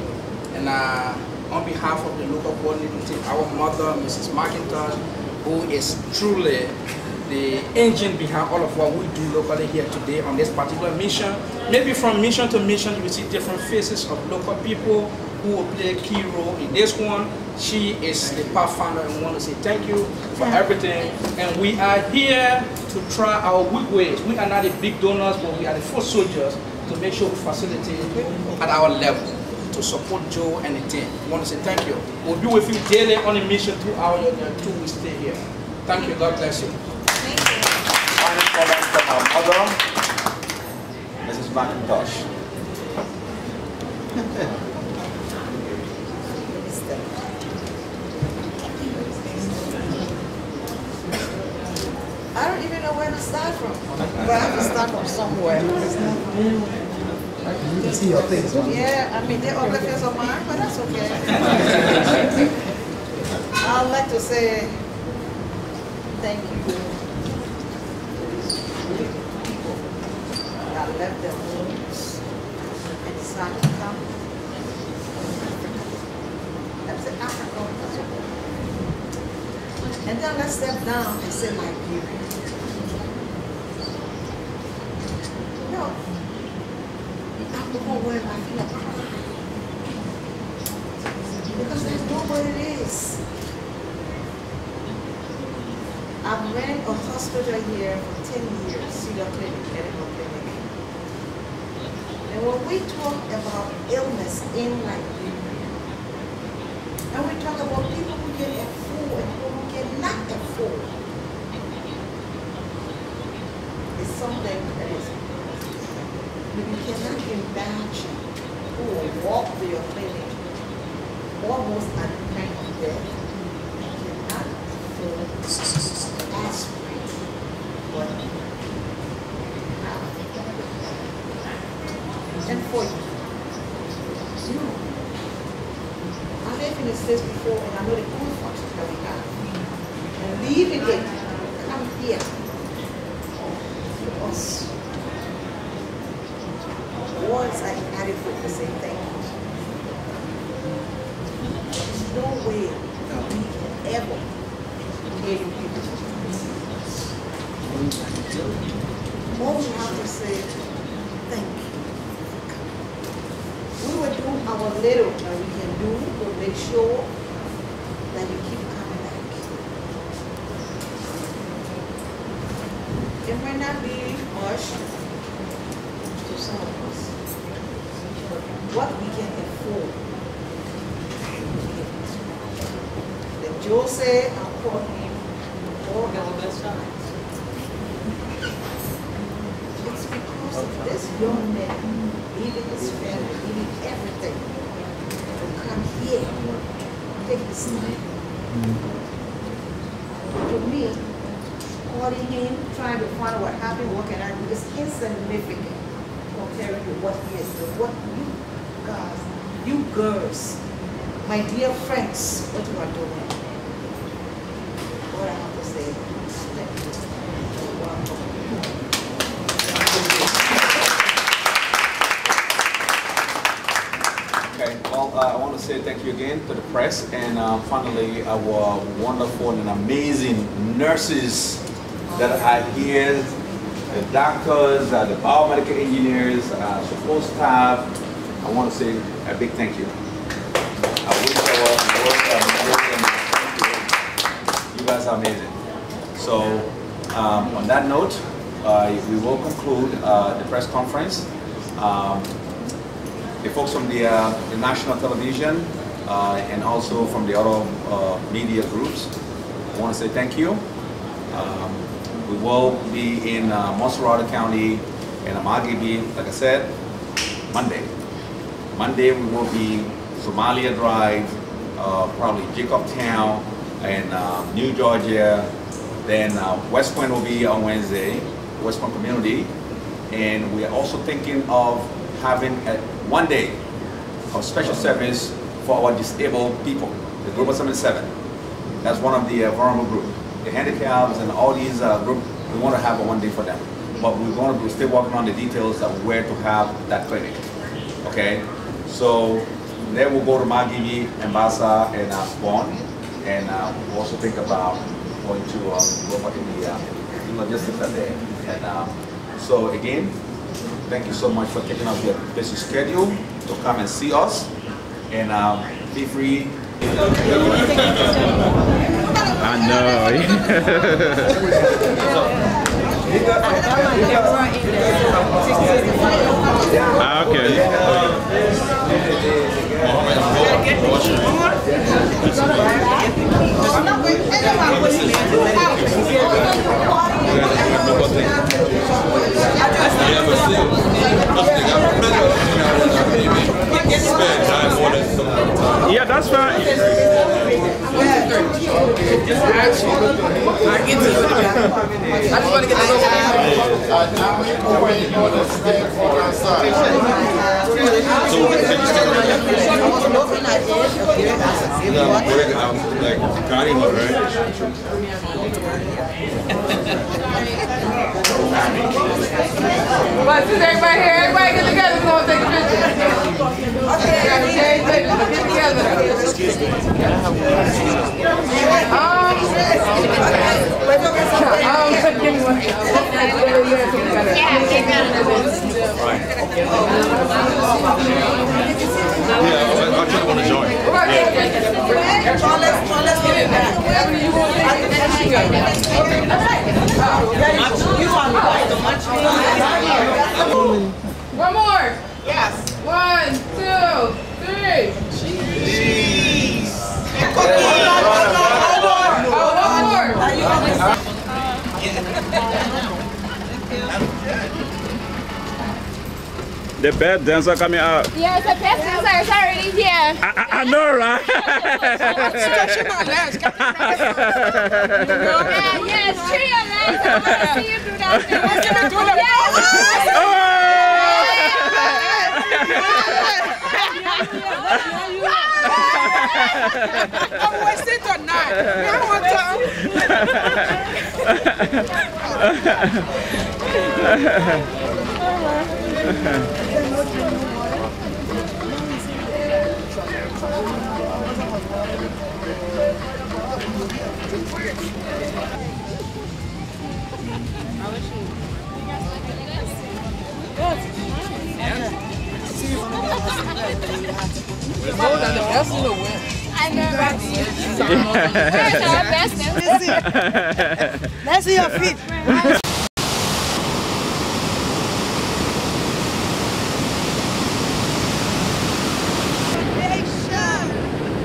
And on behalf of the local coordinating team, our mother, Mrs. McIntosh, who is truly the engine behind all of what we do locally here today on this particular mission. Maybe from mission to mission, you will see different faces of local people who will play a key role in this one. She is the pathfinder, and we want to say thank you for everything. And we are here to try our weak ways. We are not the big donors, but we are the foot soldiers to make sure we facilitate at our level to support Joe and the team. We want to say thank you. We'll be with you daily on a mission throughout your 2 weeks stay here. Thank you. God bless you. Final comment from our mother, Mrs. McIntosh. I don't even know where to start from, but I have to start from somewhere. You can see your face. Yeah, I mean, they're ugly face of mine, but that's okay. I'd like to say thank you to people that left their homes and decided to come. That's it, Africa. That's okay. And then let's step down and say Liberia. No. I'm going where I feel like crying. Because they know what it is. I've ran a hospital here for 10 years, Cedar Clinic, Medical Clinic. And when we talk about illness in Liberia, and we talk about people who can afford and people who cannot afford, it's something that is, you cannot imagine who will walk to your clinic almost at the point of death and cannot afford aspirin, but and for you, I lived in the States before and I know the good functions that we have. And leaving it, come here to us. Words are inadequate to say thank you. There's no way that we can ever pay you people. All we have to say, thank you. We will do our little that we can do to make sure that you keep coming back. It might not be much to some of us. What we can afford. Then Joe said, I'll call him all our best times. It's because of this young man, leaving his family, leaving everything, to come here, take his time. To me, calling him, trying to find what happened, what can I do, is insignificant compared to what he is doing. What you guys, you girls, my dear friends, what you are doing. What I have to say, thank you. You're welcome. Okay, well, I want to say thank you again to the press and finally our wonderful and amazing nurses that are here, the doctors, the biomedical engineers, support staff. I want to say a big thank you. I wish I was you guys are amazing. So on that note, we will conclude the press conference. The folks from the national television and also from the other media groups, I want to say thank you. We will be in Monserrate County and Amagibi, like I said, Monday. Monday we will be Somalia Drive, probably Jacobtown and New Georgia. Then West Point will be on Wednesday, West Point Community. And we are also thinking of having one day of special service for our disabled people, the Group of 77. That's one of the vulnerable groups. The handicaps and all these groups, we want to have a one day for them. But we're going to be still working on the details of where to have that clinic. Okay? So then we'll go to Magigi, Mbasa, and Spawn. And we'll also think about going to go for the logistics are there. And so again, thank you so much for taking up your busy schedule to come and see us. And be free. I know. Okay. Yeah, that's fine. I just want to get the But since everybody here, everybody get together, we're gonna take a picture. Okay. Get together. Give me one. Yeah, I just want to join. Let's get it back. One more. Yes. 1, 2, 3. Cheese. One more. The best dancer coming out. Yes, the best dancer is already here. I know, right? Yes, three of us. I want to see you do that. I'm wasting tonight. I know, right? Where's our best? Let's see your feet.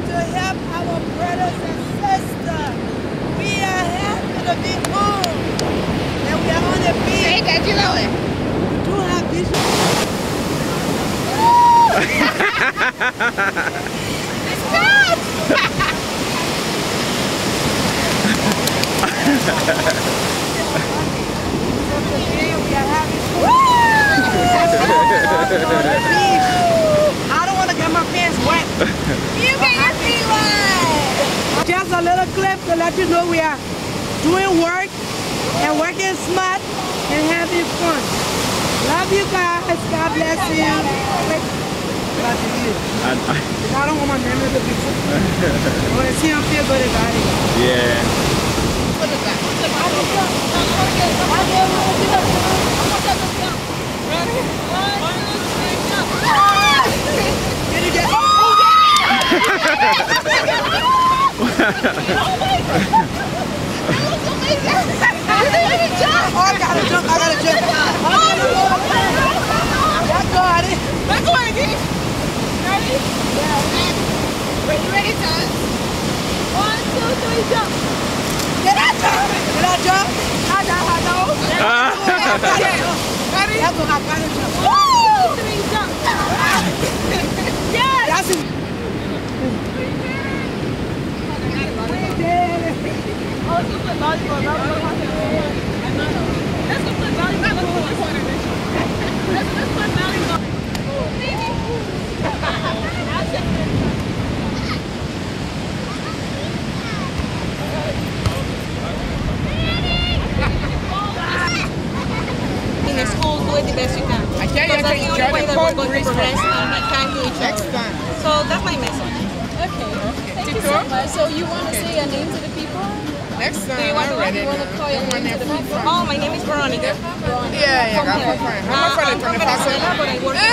To help our brothers and sisters. We are happy to be home. And we are on the beach. Say that you know it. We do have beach. I don't want to get my pants wet. You get your feet wet. Just a little clip to let you know we are doing work and working smart and having fun. Love you guys. God bless you. I don't want my name to be put. I want to see him feel good about it. Yeah. I gotta jump. Let's go again. Ready? Yeah. Are you ready, son? 1, 2, 3, jump. Did I jump? I know. Ready? That's what I gotta jump. 1, 2, 3, jump. Yes. That's it. We did it. Oh, let's go play volleyball. Let's go play volleyball. Let's play volleyball. In the school, do it the best you can. I tell you, that's the only way that we're going to progress and kind to each other. Next time. So that's my message. Okay. Thank you so much. So you want to say a name to the people? Next time. Do you want to call your name to the people? Oh, my name is Veronica. Yeah, I'm from Venezuela, but I work in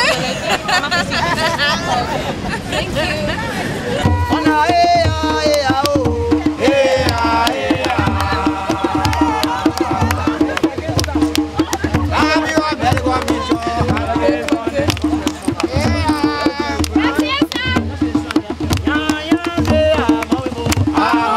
Thank you. Ah!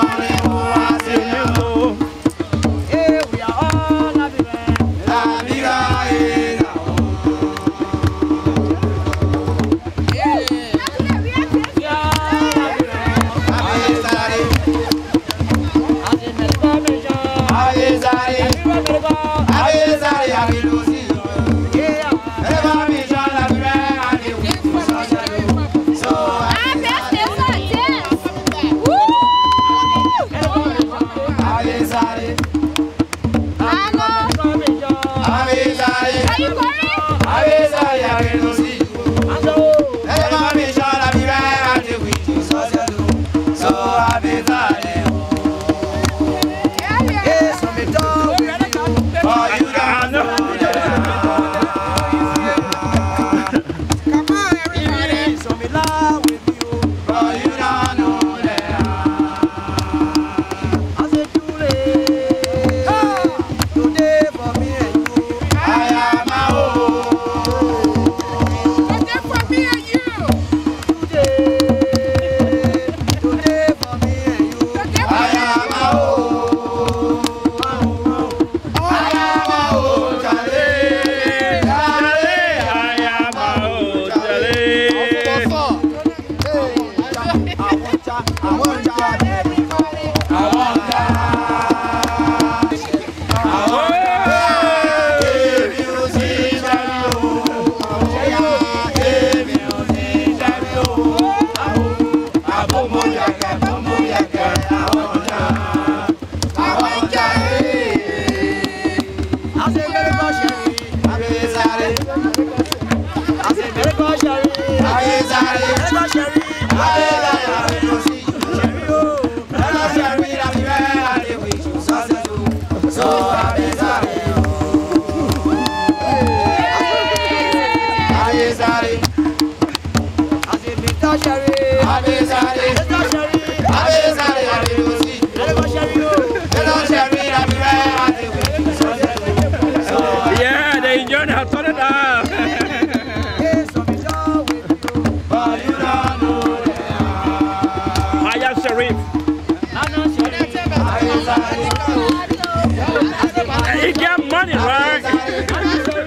Yeah, they enjoy it. Turn it down. Hiya, Sharif. He got money, right?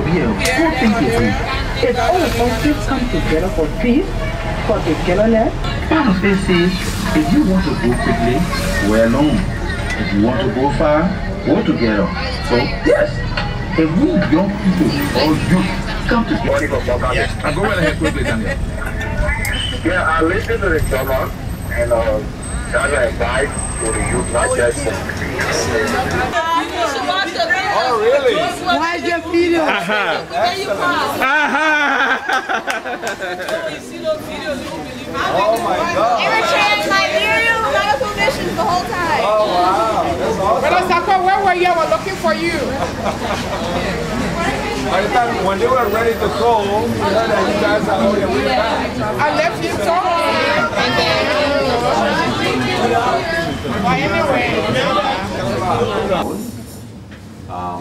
be a good thing to do. It's all about to come together for peace, for togetherness. Bible says, if you want to go quickly, go alone. If you want to go far, go together. So yes, if we young people or youth come together. Yeah, I'll go right ahead quickly, Daniel. Yeah, I listened to the sermon and that's an advice to the youth, not just for Oh, really? Watch the video. Where you from? You see those videos, you won't believe it. Oh my God. They were trans Liberia medical missions the whole time. Oh wow, that's awesome. Brother Sako, where were you? I was looking for you. By the time when they were ready to go, we heard that you guys are on your way back. I left you talking. But anyway.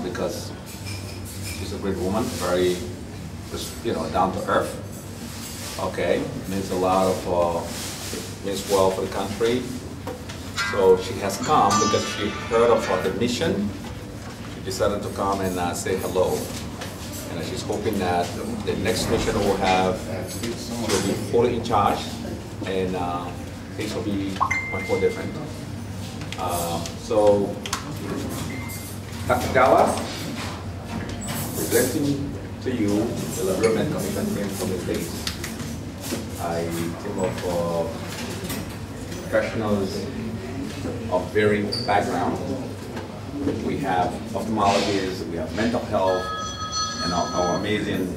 Because she's a great woman, very, down to earth. Okay, means a lot of, means well for the country. So she has come because she heard of the mission. She decided to come and say hello. And she's hoping that the next mission will have, will be fully in charge and things will be much more different. So, Dr. Dallas, presenting to you the Liberia Commission came from the States. I team of professionals of varying background. We have ophthalmologists, we have mental health, and our amazing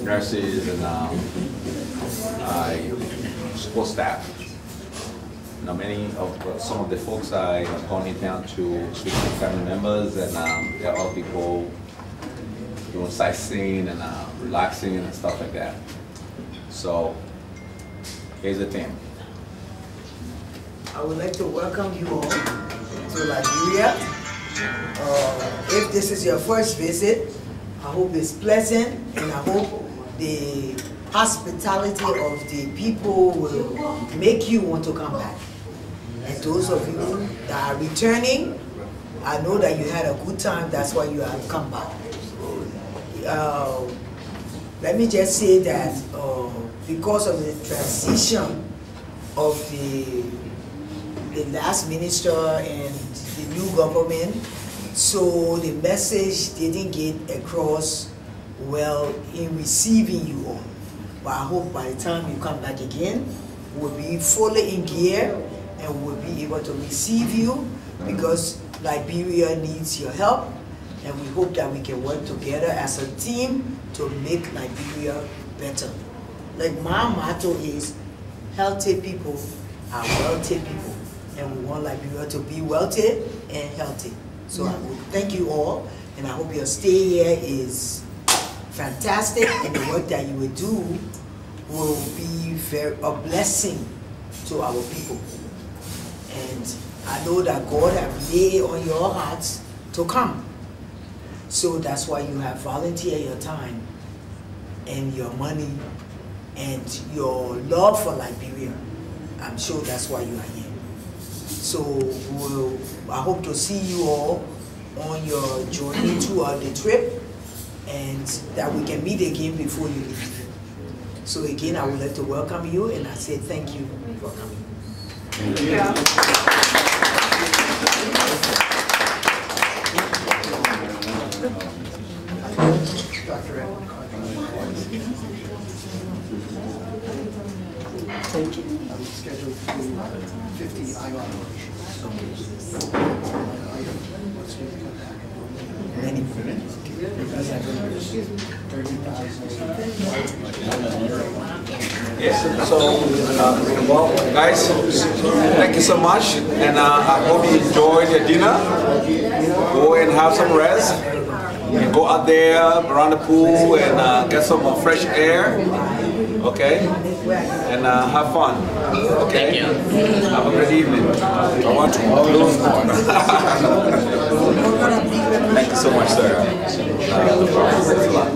nurses and support staff. Now, some of the folks I have gone in town to speak to family members, and there are other people doing sightseeing and relaxing and stuff like that. So, here's the team. I would like to welcome you all to Liberia. If this is your first visit, I hope it's pleasant, and I hope the hospitality of the people will make you want to come back. And those of you that are returning, I know that you had a good time, that's why you have come back. Let me just say that because of the transition of the last minister and the new government, so the message didn't get across well in receiving you all. But I hope by the time you come back again, we'll be fully in gear and we'll be able to receive you, because Liberia needs your help, and we hope that we can work together as a team to make Liberia better. Like my motto is, healthy people are wealthy people, and we want Liberia to be wealthy and healthy. So I will thank you all, and I hope your stay here is fantastic, and the work that you will do will be a blessing to our people. And I know that God has laid on your hearts to come. So that's why you have volunteered your time and your money and your love for Liberia. I'm sure that's why you are here. So I hope to see you all on your journey throughout the trip, and that we can meet again before you leave. So again, I would like to welcome you, and I say thank you for coming. Thank you. Thank you. I'm scheduled to do 50 IR operations. Many Yes, so, well, guys, thank you so much, and I hope you enjoyed your dinner. Go and have some rest, and go out there around the pool and get some fresh air, okay? And have fun, okay? Have a good evening. I want to close one. Thank you so much, sir. Thanks a lot.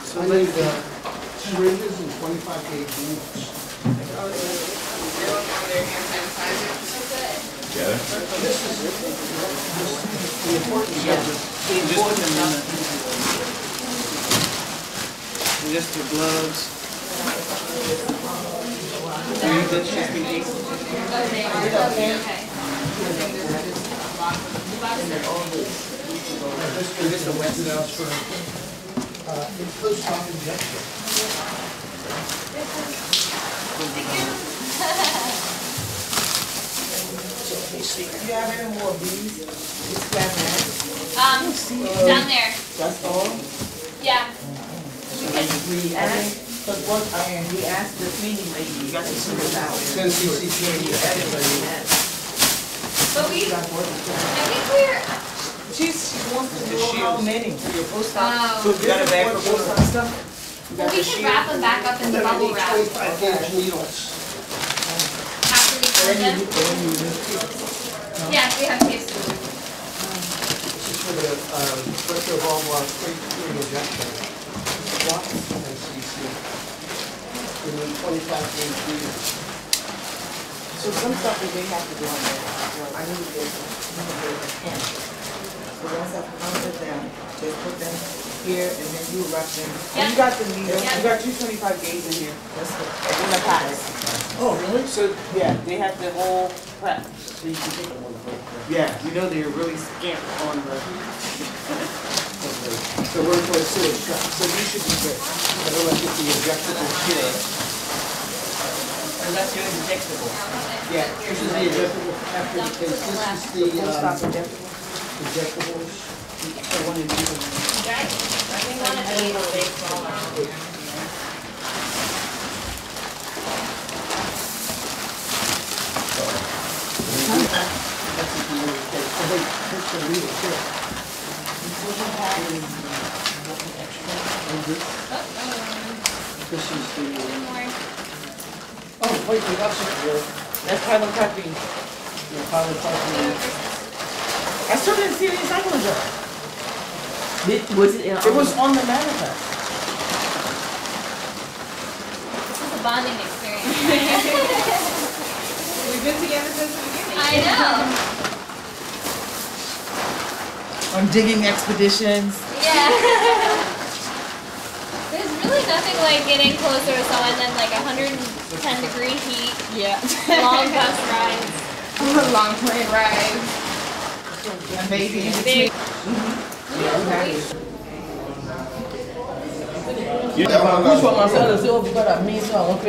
So there's 10 ridges and 25 gauge boots. Yeah. The importance of the just your gloves. This should be easy. This is the West House for post-op injection. Do you have any more of these? These flat mats? Down there. That's all? Yeah. We asked, because what we asked the cleaning lady, you got to send it out. 10 cc you added, but you had. But I think we're. She wants to know how many for your post-op. Oh. So you got a bag for post-op stuff? Well, we can wrap them back up in the bubble wrap. 25-gauge needles. After we clean them. Yeah, we have cases. This is for the retrovalvular pre injection. NCC. You need 25-gauge needles. So some stuff that they have to do on there. Well, I need this. So once I've counted them, just put them here and then you wrap them. Yep. You got the needles. Yep. You got 225 gauge in here. That's the in the pack. Oh, really? So yeah, they have the whole prep. So you can take them on the whole prep. Yeah, you know they're really scant on the. So we're going to see it. So you should be good. I don't like get the injectable here. So that's your injectable. Yeah, this is the injectable after the case. This is the Post-op injectable. injectables. I want to do them. I think one of these will make fall out. Oh, wait, we got some here. That's pilocarpine. Yeah, pilocarpine. I still didn't see any cycling jar. Was it? It was on the manifest. This is a bonding experience. We've been together since the beginning. I know. On digging expeditions. Yeah. There's really nothing like getting closer to someone than like 110-degree heat. Yeah. Long bus rides. Long plane rides. And baby. You push for myself to see what we got at me, so I want to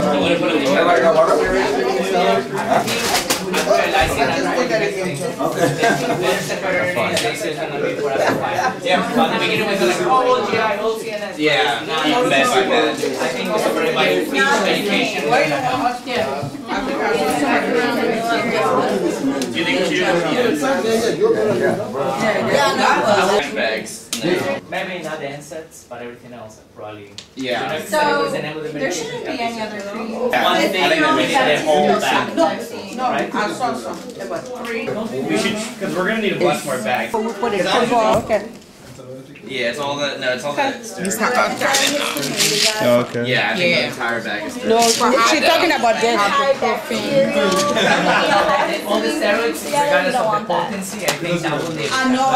Maybe not the insets, but everything else probably. Yeah. So there shouldn't be any other cream. One thing that we need to hold back. No, right? I saw some. About 3. We should, because we're gonna need a bunch more bags. We put it okay. Yeah, it's all the no, it's all the. Oh, okay. Yeah, I think the entire bag is. No, she's talking about this. All the steroids, regardless of the potency, I think that will live. I know.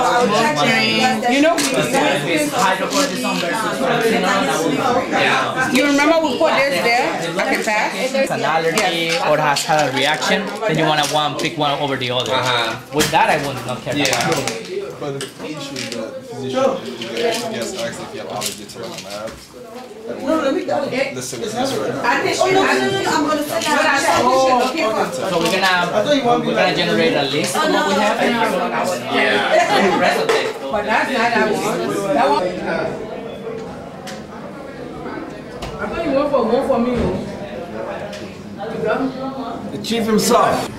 You know, It's hydrocortisone versus cortisone. Yeah. you remember we put this there? Okay, fast. It's an allergy or has had a reaction, then you want to pick one over the other. With that, I would not care. But the issue is that physician, you can actually guess actually if you have allergy to the lab. No, let me go. Listen to this right now. I think, oh, no, I'm going to say that. So we're gonna generate a list of what we have. Yeah. The rest of it. But that's not that one. That one. I thought you went for one for me. You go. The chief himself.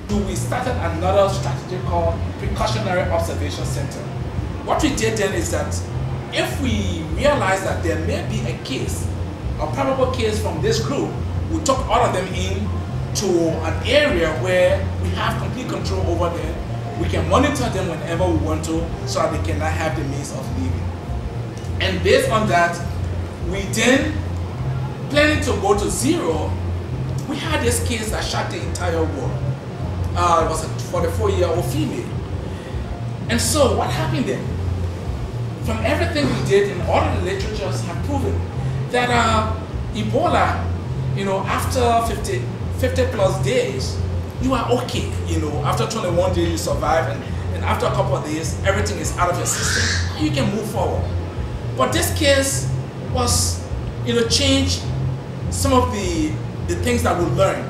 We started another strategy called Precautionary Observation Center. What we did then is that if we realize that there may be a case, a probable case from this group, we took all of them in to an area where we have complete control over them. We can monitor them whenever we want to, so that they cannot have the means of living. And based on that, we then planning to go to zero. We had this case that shocked the entire world. It was a 44-year-old female. And so what happened then? From everything we did, and all of the literatures have proven that Ebola, after 50 plus days, you are okay. After 21 days you survive, and after a couple of days, everything is out of your system. You can move forward. But this case was, changed some of the things that we learned.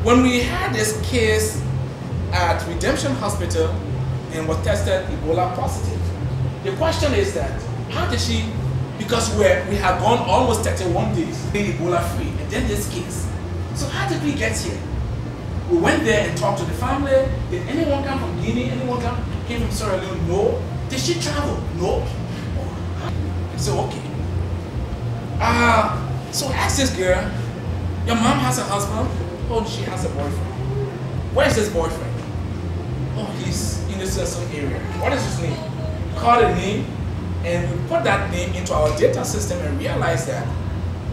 When we had this case at Redemption Hospital and was tested Ebola positive, the question is that, how did she, because we have gone almost 31 days being Ebola free, and then this case. So how did we get here? We went there and talked to the family. Did anyone come from Guinea? Anyone came from Sierra Leone? No. Did she travel? No. So okay. So ask this girl, your mom has a husband? Oh, she has a boyfriend. Where's this boyfriend? Oh, he's in this certain area. What is his name? Call the name, and we put that name into our data system and realized that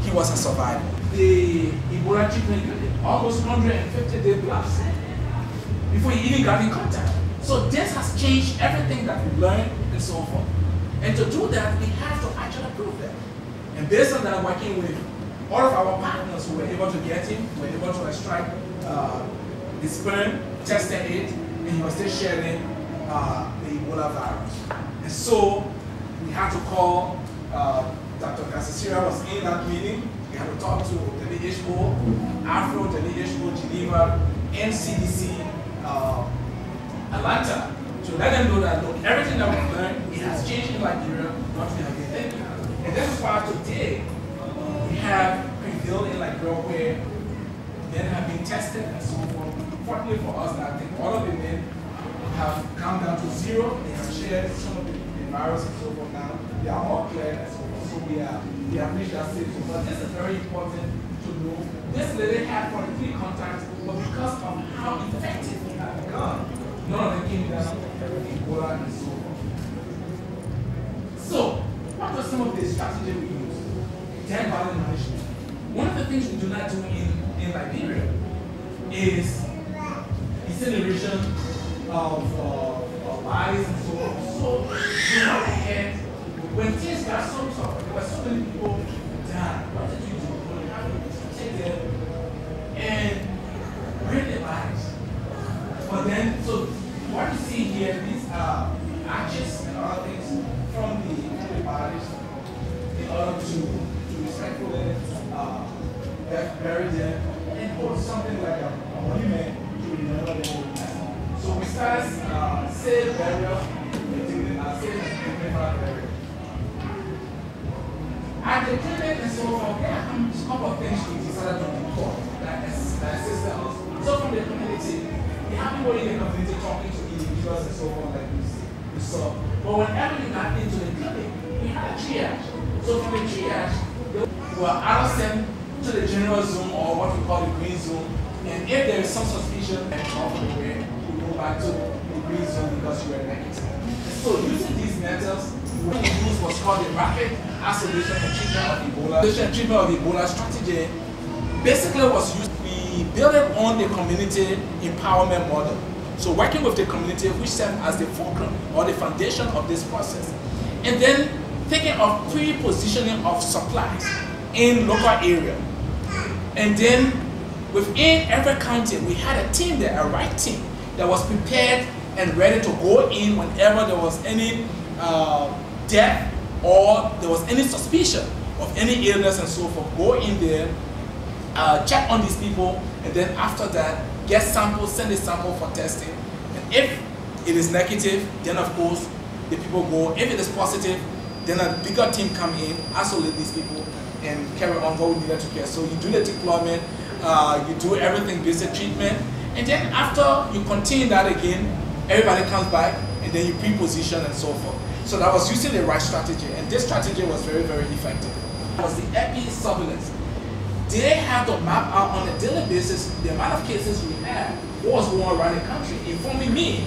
he was a survivor. The Ebola treatment unit, almost 150 days plus before he even got in contact. So this has changed everything that we learned and so forth. And to do that, we have to actually prove that. And based on that, working with all of our partners who were able to get him, were able to extract his sperm, tested it, and he was still sharing the Ebola virus. And so we had to call Dr. Casasira was in that meeting. We had to talk to WHO, Afro, WHO, Geneva, and CDC Atlanta to let them know that, look, everything that we've learned, it has changed in Liberia, what we have been thinking. And this is why today we have prevailed in Liberia where men have been tested and so forth. Fortunately for us, I think all of the men have come down to zero. They have shared some of the virus and so forth now. They are all cleared and so forth. So we have reached that stage. But this is very important to know. This lady had 43 contacts, but because of how effective we have become, none of them came down with Ebola and so forth. So, what are some of the strategies we use? Dead body management. One of the things we do not do in Liberia is incineration of bodies and so on. So, we went ahead, when things got so tough, there were so many people dying. What did you do? Well, you have to take them and bring their bodies. But then, so what you see here, these are ashes and other things from the bodies in order to respectfully bury them and hold something like a monument to remember them. So we started safe burial, safe and dignified burial. At the clinic and so forth, there are a couple of things we decided to report that assist us. So from the community, we have people in the community talking to individuals and so forth like we saw. But whenever you got into the clinic, we had a triage. So from the triage, we were either sent to the general zone or what we call the green zone. And if there is some suspicion and off the way, we go back to the green zone because you were negative. So using these methods, what we used was called the rapid isolation and treatment of Ebola. Isolation and treatment of Ebola strategy basically was used. We built it on the community empowerment model. So working with the community, which served as the fulcrum or the foundation of this process. And then thinking of pre-positioning of supplies in local area. And then within every county, we had a team there, a right team, that was prepared and ready to go in whenever there was any death or there was any suspicion of any illness and so forth. Go in there, check on these people, and then after that, get samples, send a sample for testing. And if it is negative, then of course, the people go. If it is positive, then a bigger team come in, isolate these people, and carry on what we needed to care. So you do the deployment, you do everything, basic treatment, and then after you continue that again, everybody comes back, and then you pre-position and so forth. So that was using the right strategy, and this strategy was very, very effective. It was the epi surveillance. They have to map out on a daily basis the amount of cases we have, what was going on around the country, informing me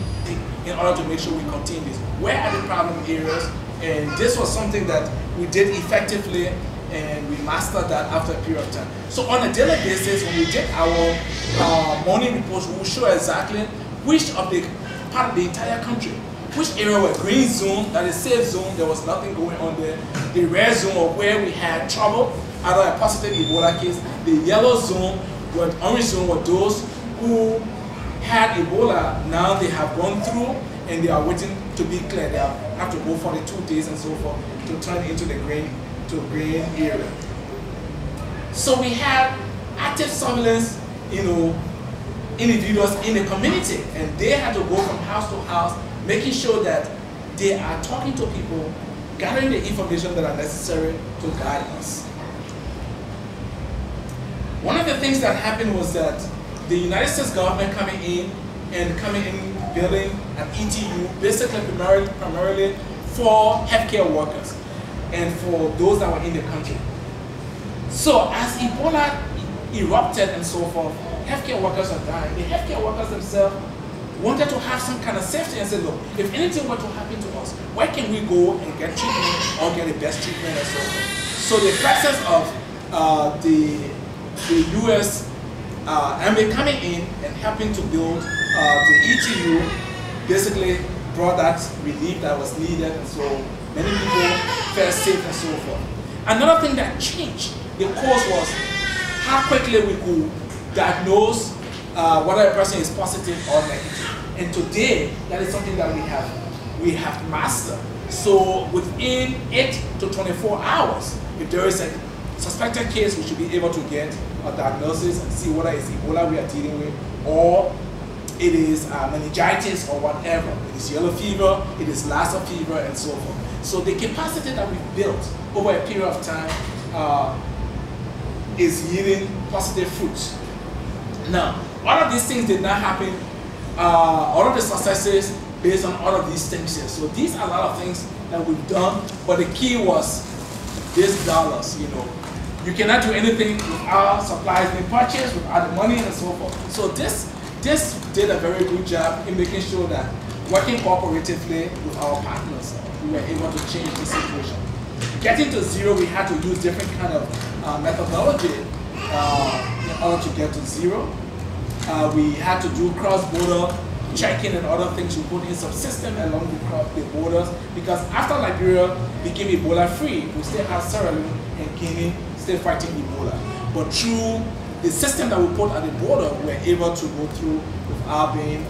in order to make sure we contain this. Where are the problem areas? And this was something that we did effectively, and we mastered that after a period of time. So on a daily basis, when we did our morning reports, we will show exactly which of the part of the entire country, which area were green zone, that is safe zone, there was nothing going on there, the red zone or where we had trouble, either a positive Ebola case, the yellow zone, or orange zone were those who had Ebola, now they have gone through and they are waiting to be cleared. They have to go 42 days and so forth to turn into the green area. So we have active surveillance, individuals in the community, and they had to go from house to house, making sure that they are talking to people, gathering the information that are necessary to guide us. One of the things that happened was that the United States government coming in building an ETU, basically primarily for healthcare workers and for those that were in the country. So as Ebola erupted and so forth, healthcare workers are dying. The healthcare workers themselves wanted to have some kind of safety and said, look, if anything were to happen to us, where can we go and get treatment or get the best treatment and so forth? So the presence of the U.S. Army coming in and helping to build the ETU basically brought that relief that was needed, and so many people felt safe and so forth. Another thing that changed the course was how quickly we could diagnose whether a person is positive or negative. And today, that is something that we have mastered. So within 8 to 24 hours, if there is a suspected case, we should be able to get a diagnosis and see whether it's Ebola we are dealing with, or it is meningitis or whatever. It is yellow fever, it is Lassa fever, and so forth. So the capacity that we've built over a period of time is yielding positive fruits. Now, all of these things did not happen, all of the successes based on all of these things here. So these are a lot of things that we've done, but the key was these dollars, You cannot do anything without supplies being purchased, without the money and so forth. So this did a very good job in making sure that working cooperatively with our partners, we were able to change the situation. Getting to zero, we had to use different kind of methodology in order to get to zero. We had to do cross-border checking and other things. We put in some system along the borders, because after Liberia became Ebola-free, we still have Sierra Leone and Guinea still fighting Ebola. But through the system that we put at the border, we were able to go through without being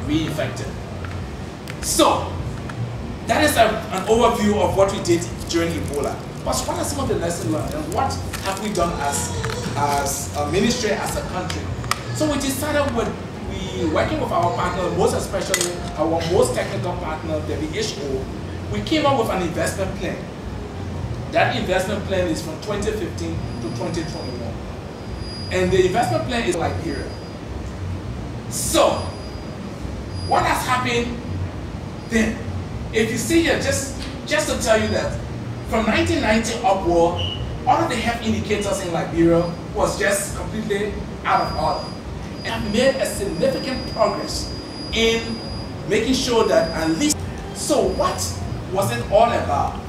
reinfected. So that is an overview of what we did during Ebola. But what are some of the lessons learned, and what have we done as a ministry, as a country? So we decided working with our partner, most especially our most technical partner, WHO, we came up with an investment plan. That investment plan is from 2015 to 2021. And the investment plan is Liberia. So, what has happened then? If you see here, just to tell you that from 1990 upward, all of the health indicators in Liberia was just completely out of order. And have made a significant progress in making sure that at least. So what was it all about?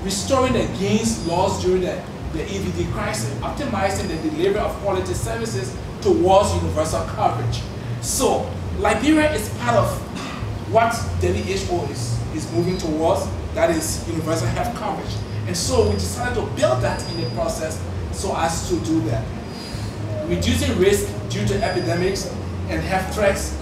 Restoring the gains lost during the EVD crisis, optimizing the delivery of quality services towards universal coverage. So Liberia is part of what WHO is moving towards, that is universal health coverage. And so we decided to build that in the process so as to do that. Reducing risk due to epidemics and health threats.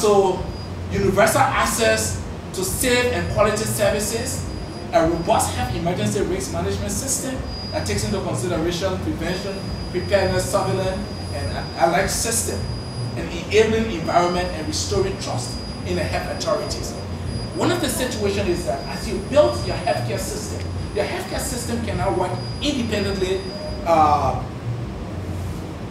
So universal access to safe and quality services, a robust health emergency risk management system that takes into consideration prevention, preparedness, surveillance, and an alert system, an enabling environment, and restoring trust in the health authorities. One of the situations is that as you build your healthcare system cannot work independently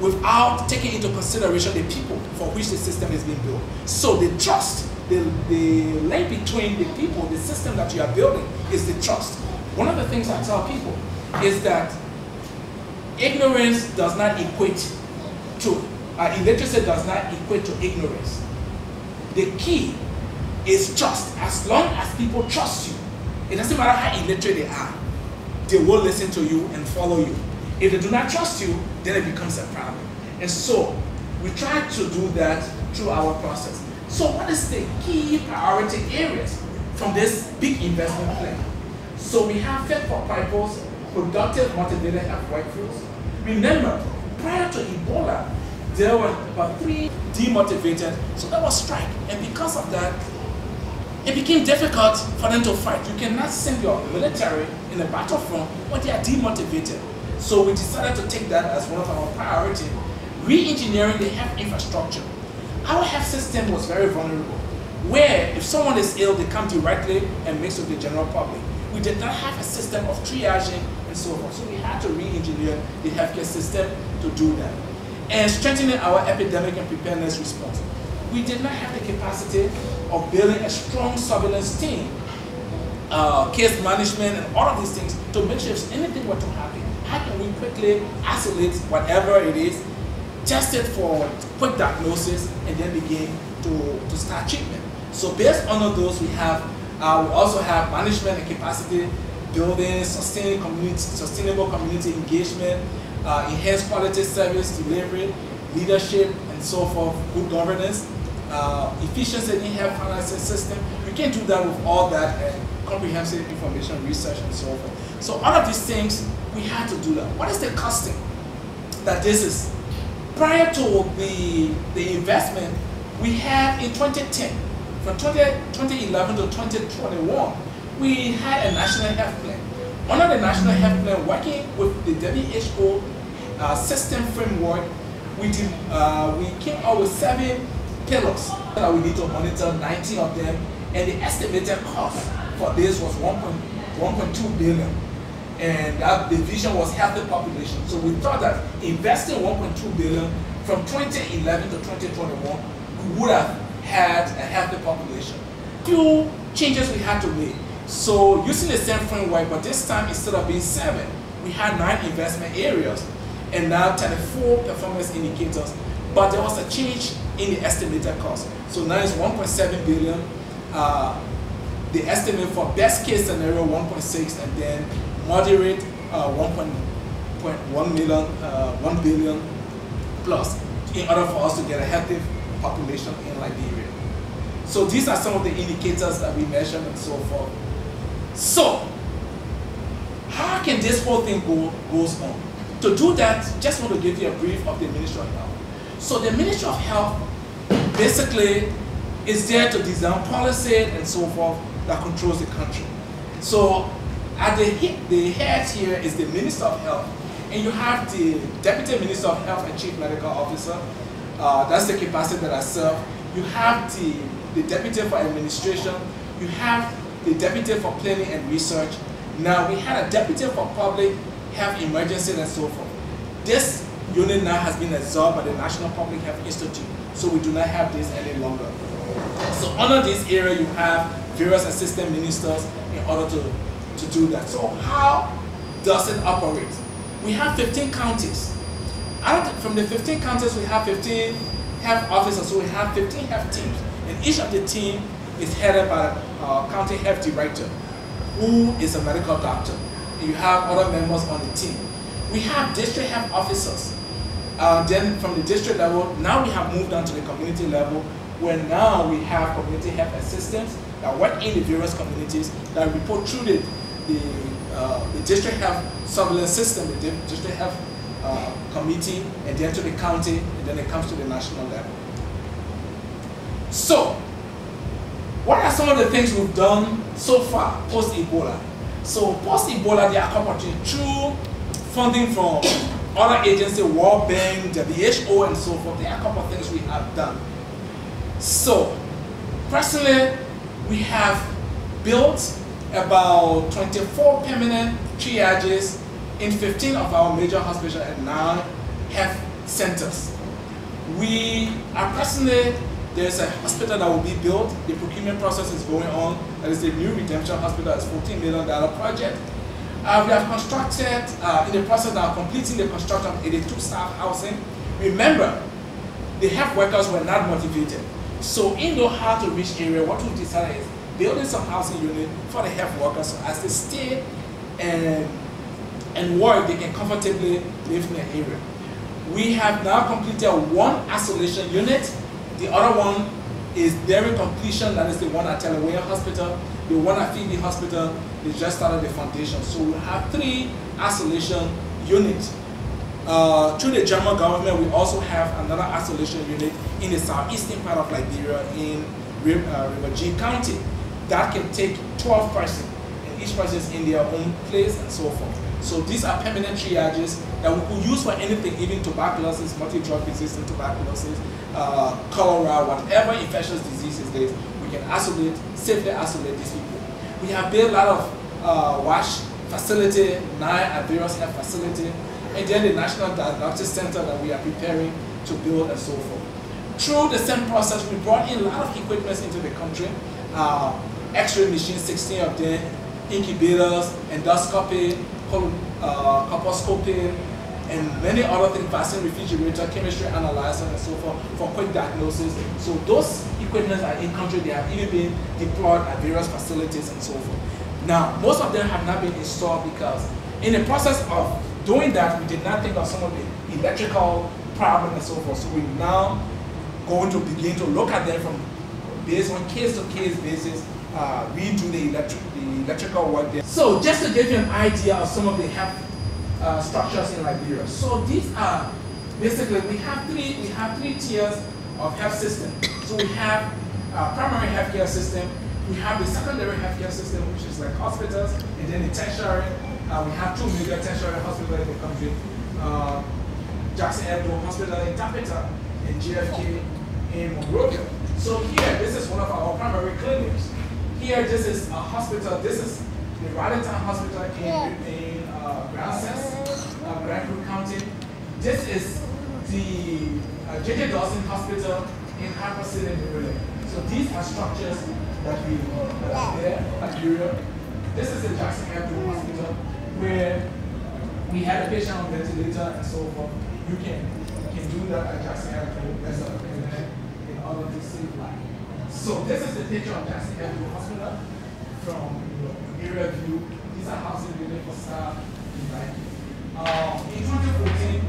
without taking into consideration the people for which the system is being built. So the trust, the link between the people, the system that you are building is the trust. One of the things I tell people is that ignorance does not equate to, illiteracy does not equate to ignorance. The key is trust. As long as people trust you, it doesn't matter how illiterate they are, they will listen to you and follow you. If they do not trust you, then it becomes a problem. And so, we try to do that through our process. So what is the key priority areas from this big investment plan? So we have fit for purpose, productive, motivated health workforce. Remember, prior to Ebola, there were about 3 demotivated, so that was strike. And because of that, it became difficult for them to fight. You cannot send your military in the battlefront when they are demotivated. So we decided to take that as one of our priorities, re-engineering the health infrastructure. Our health system was very vulnerable, where if someone is ill, they come directly and mix with the general public. We did not have a system of triaging and so forth, so we had to re-engineer the healthcare system to do that. And strengthening our epidemic and preparedness response. We did not have the capacity of building a strong surveillance team, case management and all of these things to make sure if anything were to happen, how can we quickly isolate whatever it is, test it for quick diagnosis, and then begin to start treatment. So based on all those, we also have management and capacity building, sustainable community engagement, enhanced quality service delivery, leadership, and so forth, good governance, efficiency in health financing system. We can do that with all that and comprehensive information research and so forth. So all of these things, we had to do that. What is the costing that this is? Prior to the investment, we had in 2010, from 2011 to 2021, we had a national health plan. Under the national health plan, working with the WHO system framework, we came up with 7 pillars that we need to monitor, 19 of them, and the estimated cost for this was 1.2 billion. And that the vision was healthy population. So we thought that investing 1.2 billion from 2011 to 2021, we would have had a healthy population. Few changes we had to make. So using the same framework, but this time instead of being 7, we had 9 investment areas and now 34 performance indicators. But there was a change in the estimated cost. So now it's 1.7 billion. The estimate for best case scenario 1.6, and then moderate 1 billion plus in order for us to get a healthy population in Liberia. So these are some of the indicators that we measured and so forth. So how can this whole thing goes on? To do that, just want to give you a brief of the Ministry of Health. So the Ministry of Health basically is there to design policy and so forth that controls the country. So at the head here is the Minister of Health, and you have the Deputy Minister of Health and Chief Medical Officer. That's the capacity that I serve. You have the Deputy for Administration. You have the Deputy for Planning and Research. Now we had a Deputy for Public Health Emergency and so forth. This unit now has been absorbed by the National Public Health Institute, so we do not have this any longer. So under this area, you have various assistant ministers in order to do that. So how does it operate? We have 15 counties. From the 15 counties, we have 15 health officers, so we have 15 health teams. And each of the team is headed by a county health director, who is a medical doctor. You have other members on the team. We have district health officers. Then from the district level, now we have moved on to the community level, where now we have community health assistants that work in the various communities that report through the district health surveillance system, the district health committee, and then to the county, and then it comes to the national level. So, what are some of the things we've done so far post-Ebola? So post-Ebola, there are a couple of things through funding from other agencies, World Bank, WHO, and so forth. There are a couple of things we have done. So, personally, we have built about 24 permanent triages in 15 of our major hospitals, and now have centers. We are presently, there's a hospital that will be built. The procurement process is going on. That is the New Redemption Hospital. It's a $14 million project. We have constructed, in the process now, completing the construction of 82 staff housing. Remember, the health workers were not motivated. So in the hard-to-reach area, what we decided is building some housing unit for the health workers, so as they stay and work, they can comfortably live in the area. We have now completed one isolation unit. The other one is nearing completion. That is the one at Telewaya Hospital, the one at Phoebe Hospital. They just started the foundation. So we have 3 isolation units. Through the German government, we also have another isolation unit in the southeastern part of Liberia in River G County that can take 12 persons, and each person is in their own place and so forth. So these are permanent triages that we could use for anything, even tuberculosis, multi-drug resistant tuberculosis, cholera, whatever infectious diseases there is, we can isolate, safely isolate these people. We have built a lot of wash facility, 9 at various health facility, and then the National Diagnostic Center that we are preparing to build and so forth. Through the same process, we brought in a lot of equipment into the country, X-ray machines, 16 of them, incubators, endoscopy, colposcopy, and many other things, vaccine refrigerator, chemistry analyzer, and so forth, for quick diagnosis. So those equipment are in country, they have even been deployed at various facilities and so forth. Now, most of them have not been installed because in the process of doing that, we did not think of some of the electrical problems and so forth. So we're now going to begin to look at them from based on case-to-case basis, redo the electrical work there. So just to give you an idea of some of the health structures in Liberia. So these are basically we have three tiers of health system. So we have primary healthcare system, we have the secondary healthcare system, which is like hospitals, and then the tertiary. We have 2 major tertiary hospitals in the country: Jackson Airport Hospital in Tapeta and JFK in Monrovia. So here, this is one of our primary clinics. Here, this is a hospital. This is the Raleigh-Town Hospital in Grand Creek County. This is the J.J. Dawson Hospital in Harper City, Liberia. So these are structures that are there at Liberia. This is the Jackson Airport Hospital where we had a patient on ventilator and so forth. You can do that at Jackson Airport. That's a clinic in order to save life. So this is the picture of Jackson Airport Hospital from area view. These are housing units for staff in Liberia. In 2014,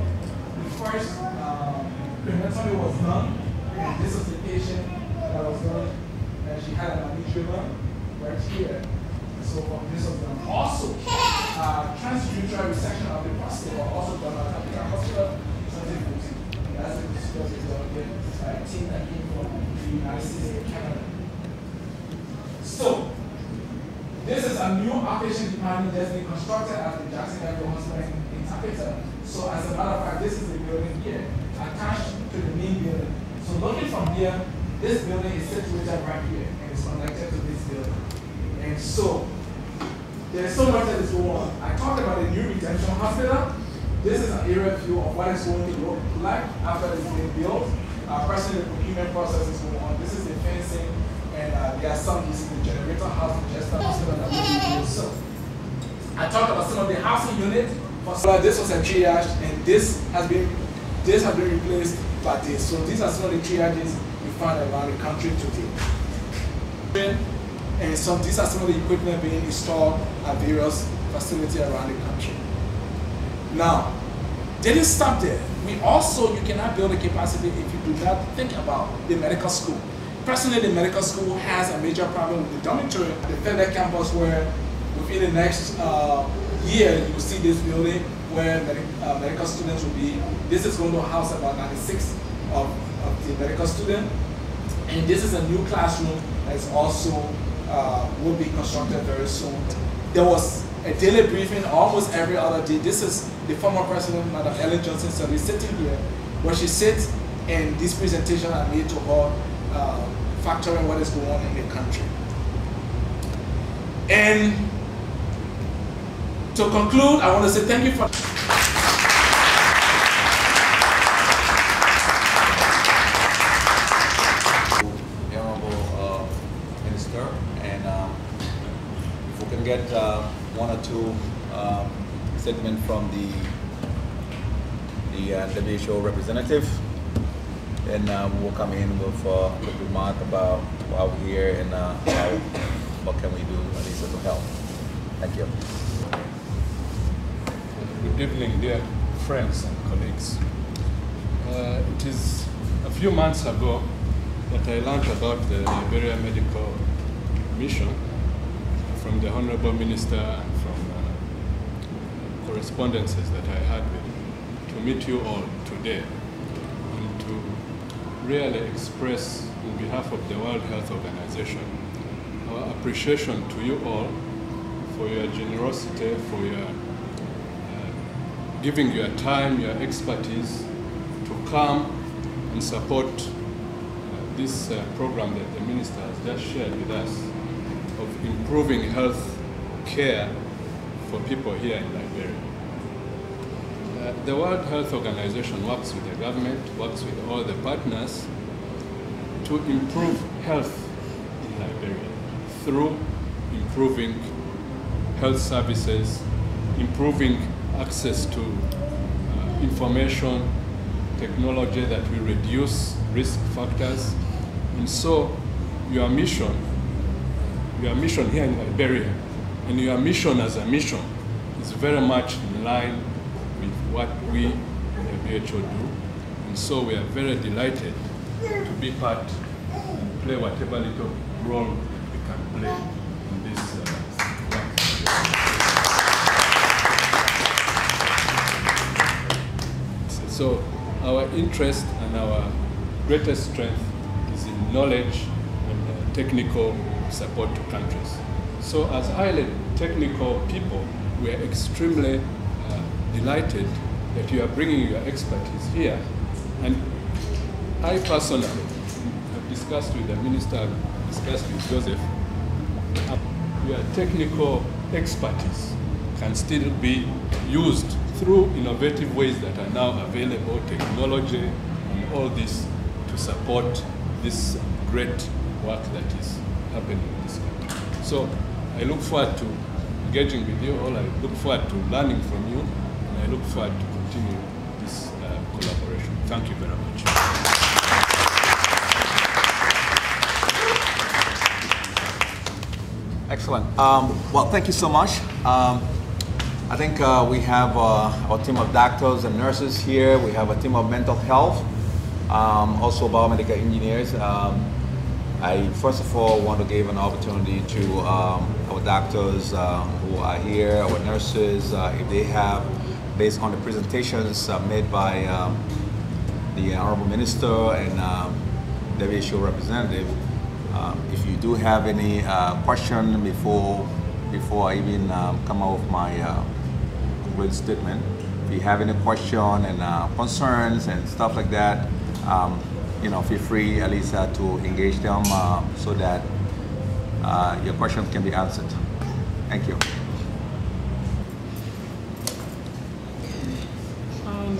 the first crematory was done, and this was the patient that was done, and she had an aneurysm right here. So this was done. Also, transurethral resection of the prostate was also done at Capital Hospital in 2014. That's the procedure is done again by a team that came from the United States and Canada. So, this is a new outpatient department that's been constructed at the Jackson Airport Hospital in Tapeta. So as a matter of fact, this is the building here, attached to the main building. So looking from here, this building is situated right here, and it's connected to this building. And so, there's so much that is going on. I talked about the New Redemption Hospital. This is an area view of what it's going to look like after it's been built. Personally, the procurement process is going on. This is the fencing, and there are some, this is the generator house, just the hospital that will be built. So, I talked about some of the housing units. This was a triage, and this has been replaced by this. So these are some of the triages we find around the country today. And so these are some of the equipment being installed at various facilities around the country. Now, they didn't stop there. We also, you cannot build a capacity if you do not think about the medical school. Personally, the medical school has a major problem with the dormitory. The FedEx campus where within the next year, you will see this building where medical students will be. This is going to house about 96 of the medical students. And this is a new classroom that is also will be constructed very soon. There was a daily briefing almost every other day. This is the former president, Madam Ellen Johnson, so we're sitting here where she sits, and this presentation I made to her, factoring what is going on in the country. And to conclude, I want to say thank you for get one or two statements from the WHO representative, and we'll come in with a quick remark about why we're here and what can we do at least to help. Thank you. Good evening, dear friends and colleagues. It is a few months ago that I learned about the Liberia Medical Mission from the Honorable Minister and from correspondences that I had with him, to meet you all today and to really express on behalf of the World Health Organization our appreciation to you all for your generosity, for your giving your time, your expertise to come and support this program that the Minister has just shared with us of improving health care for people here in Liberia. The World Health Organization works with the government, works with all the partners to improve health in Liberia through improving health services, improving access to information, technology that will reduce risk factors. And so your mission here in Liberia and your mission as a mission is very much in line with what we in the WHO do. And so we are very delighted to be part and play whatever little role we can play in this work. So our interest and our greatest strength is in knowledge and technical support to countries. So as highly technical people, we are extremely delighted that you are bringing your expertise here. And I personally have discussed with the Minister, I've discussed with Joseph, your technical expertise can still be used through innovative ways that are now available, technology and all this, to support this great work that is happening in this country. So I look forward to engaging with you all. I look forward to learning from you, and I look forward to continue this collaboration. Thank you very much. Excellent. Well, thank you so much. I think we have our team of doctors and nurses here. We have a team of mental health, also biomedical engineers. I first of all want to give an opportunity to our doctors who are here, our nurses, if they have, based on the presentations made by the Honorable Minister and WHO representative, if you do have any question before I even come out with my concluding statement, if you have any question and concerns and stuff like that, you know, feel free, at least, to engage them so that your questions can be answered. Thank you.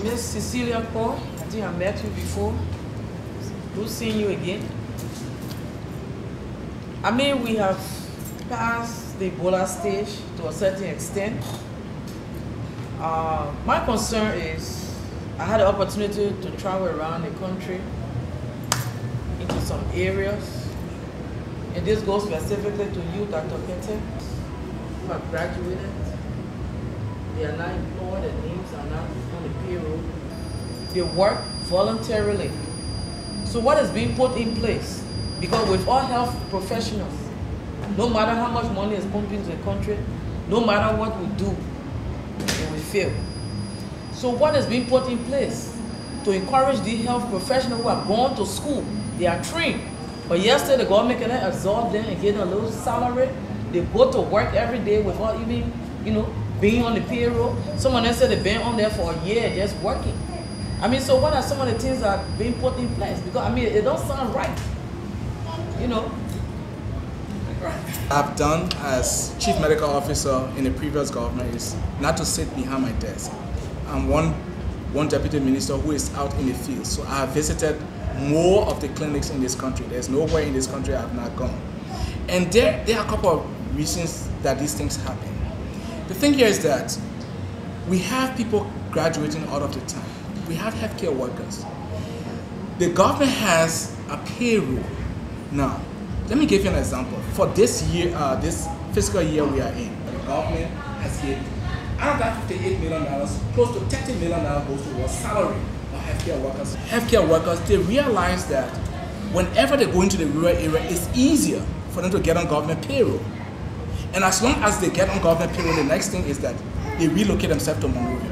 Miss Cecilia Paul, I think I met you before. Good seeing you again. I mean, we have passed the Ebola stage to a certain extent. My concern is, I had the opportunity to travel around the country into some areas, and this goes specifically to you, Dr. Kete, who have graduated. They are not employed, their names are not on the payroll. They work voluntarily. So what is being put in place? Because with all health professionals, no matter how much money is pumped into the country, no matter what we do, it will fail. So what is being put in place to encourage the health professionals who have gone to school? They are trained. But yesterday the government can absorb them and get a little salary. They go to work every day without even, you know, being on the payroll. Someone else said they've been on there for a year just working. I mean, so what are some of the things that are being put in place? Because, I mean, it don't sound right, you know. I've done as Chief Medical Officer in the previous government is not to sit behind my desk. I'm one deputy minister who is out in the field. So I have visited more of the clinics in this country. There's nowhere in this country I have not gone. And there are a couple of reasons that these things happen. The thing here is that we have people graduating all of the time. We have healthcare workers. The government has a payroll. Now, let me give you an example. For this year, this fiscal year we are in, the government has given, out of that $58 million, close to $30 million goes towards salary of healthcare workers. Healthcare workers, they realize that whenever they go into the rural area, it's easier for them to get on government payroll. And as long as they get on government payroll, the next thing is that they relocate themselves to Monrovia.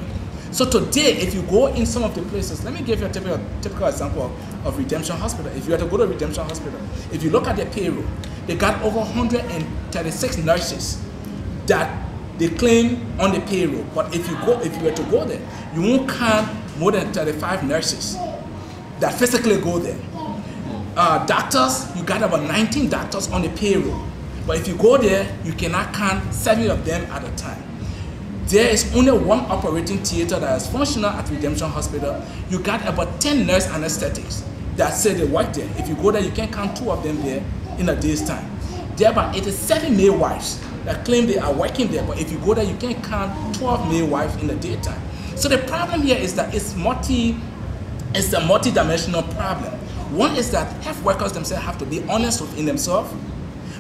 So today, if you go in some of the places, let me give you a typical example of Redemption Hospital. If you were to go to Redemption Hospital, if you look at their payroll, they got over 136 nurses that they claim on the payroll. But if you were to go there, you won't count more than 35 nurses that physically go there. Doctors, you got about 19 doctors on the payroll. But if you go there, you cannot count 7 of them at a time. There is only one operating theater that is functional at Redemption Hospital. You got about 10 nurse anesthetists that say they work there. If you go there, you can count 2 of them there in a day's time. There are about 87 midwives that claim they are working there, but if you go there, you can count 12 midwives in the daytime. So the problem here is that it's a multi-dimensional problem. One is that health workers themselves have to be honest within themselves,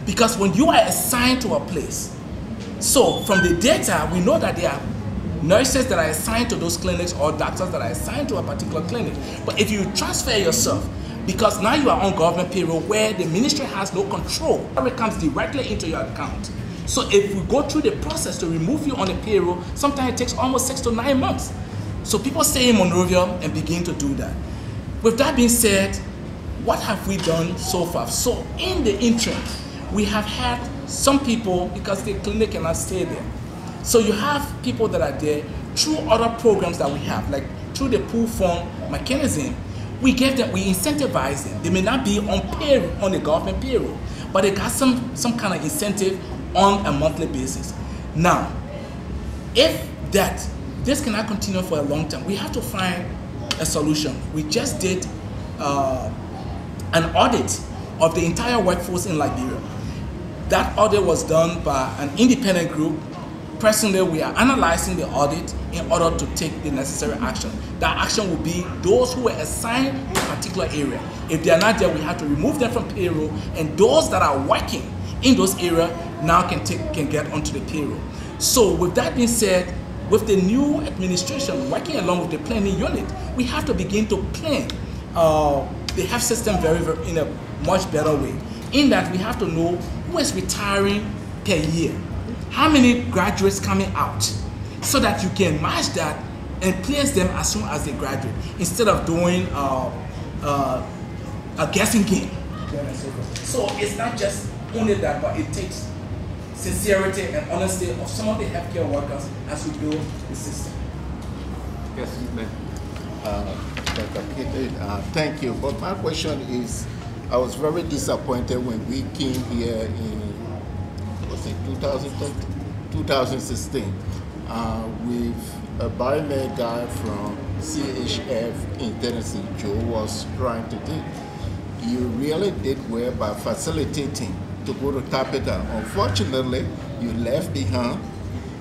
because when you are assigned to a place, so from the data, we know that there are nurses that are assigned to those clinics or doctors that are assigned to a particular clinic. But if you transfer yourself, because now you are on government payroll where the ministry has no control, it comes directly into your account. So if we go through the process to remove you on the payroll, sometimes it takes almost 6 to 9 months. So people stay in Monrovia and begin to do that. With that being said, what have we done so far? So in the interim, we have had some people, because the clinic cannot stay there. So you have people that are there through other programs that we have, like through the pool fund mechanism. We incentivize them. They may not be on payroll, on the government payroll, but they got some kind of incentive on a monthly basis. Now, if this cannot continue for a long time, we have to find a solution. We just did an audit of the entire workforce in Liberia. That audit was done by an independent group. Presently, we are analyzing the audit in order to take the necessary action. That action will be those who were assigned to a particular area. If they are not there, we have to remove them from payroll, and those that are working in those areas now can get onto the payroll. So with that being said, with the new administration working along with the planning unit, we have to begin to plan the health system in a much better way. In that, we have to know who is retiring per year, how many graduates coming out, so that you can match that and place them as soon as they graduate, instead of doing a guessing game. So it's not just only that, but it takes sincerity and honesty of some of the healthcare workers as we build the system. Yes, ma'am. Dr. Kate, thank you. But my question is, I was very disappointed when we came here in, was it 2016, with a biomed guy from CHF in Tennessee. Joe was trying to do. You really did well by facilitating to go to capital. Unfortunately, you left behind.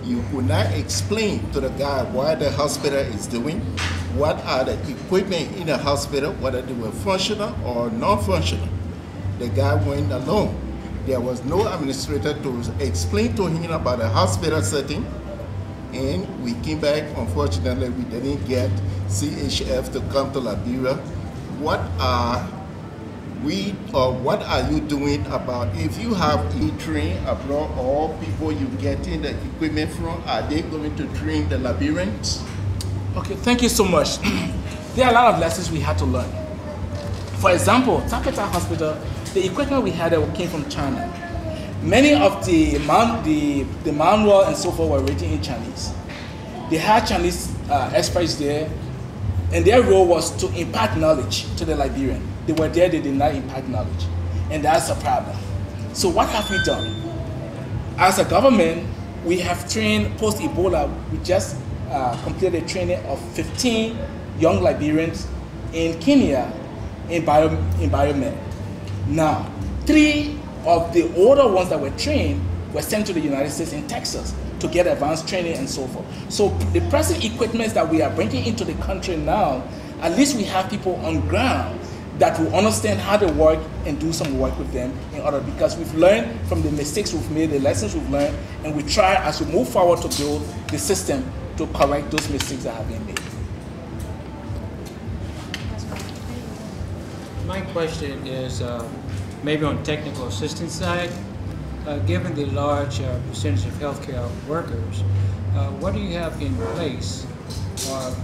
You could not explain to the guy why the hospital is doing, what are the equipment in the hospital, whether they were functional or non-functional. The guy went alone. There was no administrator to explain to him about the hospital setting, and we came back. Unfortunately, we didn't get CHF to come to Liberia. What are you doing about, if you have train abroad or people you getting the equipment from, are they going to train the Liberians? Okay, thank you so much. There are a lot of lessons we had to learn. For example, Tapeta Hospital, the equipment we had came from China. Many of the manual and so forth were written in Chinese. They had Chinese experts there, and their role was to impart knowledge to the Liberian. They were there, they did not impart knowledge, and that's a problem. So what have we done? As a government, we have trained post-Ebola. We just completed training of 15 young Liberians in Kenya in biomed. Now, 3 of the older ones that were trained were sent to the United States in Texas to get advanced training and so forth. So the present equipment that we are bringing into the country now, at least we have people on ground that will understand how to work and do some work with them in order, because we've learned from the mistakes we've made, the lessons we've learned, and we try as we move forward to build the system to correct those mistakes that have been made. My question is maybe on technical assistance side, given the large percentage of healthcare workers, what do you have in place or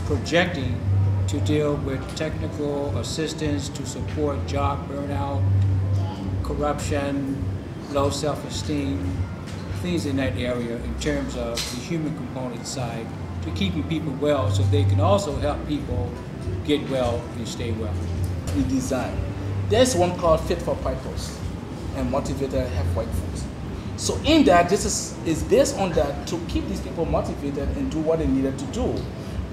projecting to deal with technical assistance to support job burnout, corruption, low self-esteem, things in that area in terms of the human component side to keeping people well so they can also help people get well and stay well? We design. There's one called Fit for Purpose and Motivated Health Workforce. So in that, this is based on that to keep these people motivated and do what they needed to do.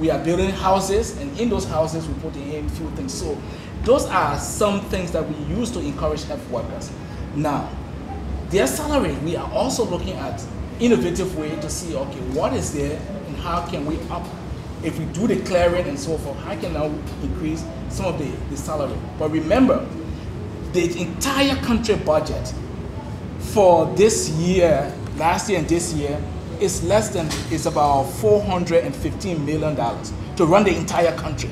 We are building houses, and in those houses we put in a few things. So those are some things that we use to encourage health workers. Now, their salary, we are also looking at innovative way to see, okay, what is there and how can we up, if we do the clearing and so forth, how can now increase some of the salary. But remember, the entire country budget for this year, last year and this year, is about $415 million to run the entire country.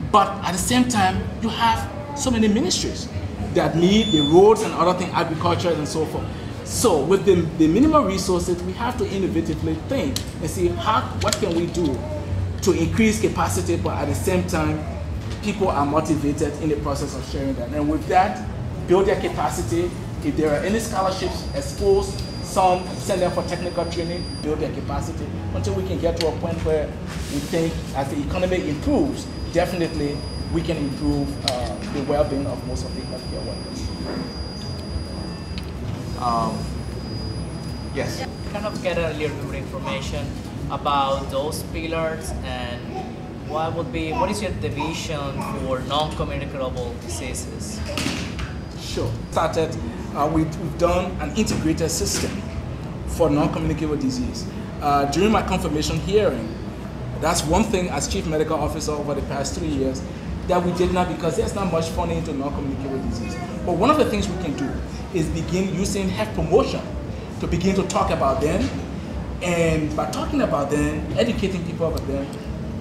But at the same time, you have so many ministries that need the roads and other things, agriculture and so forth. So with the minimum resources, we have to innovatively think and see what can we do to increase capacity, but at the same time, people are motivated in the process of sharing that. And with that, build their capacity. If there are any scholarships exposed, some send them for technical training, build their capacity until we can get to a point where we think as the economy improves, definitely we can improve the well-being of most of the healthcare workers. Yes. Kind of get a little bit of information about those pillars and what is your division for non-communicable diseases? Sure. We've done an integrated system for non-communicable disease. During my confirmation hearing, that's one thing as Chief Medical Officer over the past 3 years that we did not, because there's not much funding into non-communicable disease. But one of the things we can do is begin using health promotion to begin to talk about them, and by talking about them, educating people about them,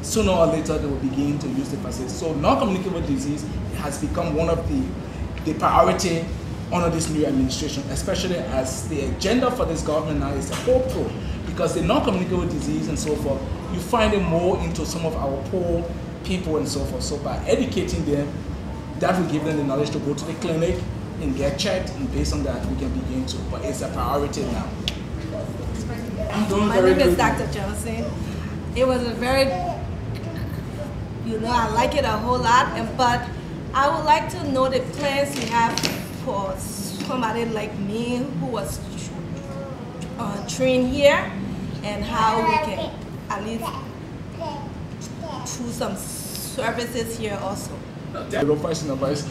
sooner or later they will begin to use the facility. So non-communicable disease has become one of the priority under this new administration, especially as the agenda for this government now is the whole pro, because the non-communicable disease and so forth, you find it more into some of our poor people and so forth. So by educating them, that will give them the knowledge to go to the clinic and get checked, and based on that, we can begin to, but it's a priority now. I'm doing My very name is good. Dr. Johnson. It was a very, I like it a whole lot, but I would like to know the plans you have for somebody like me who was trained here, and how we can at least do some services here also. No question, advice.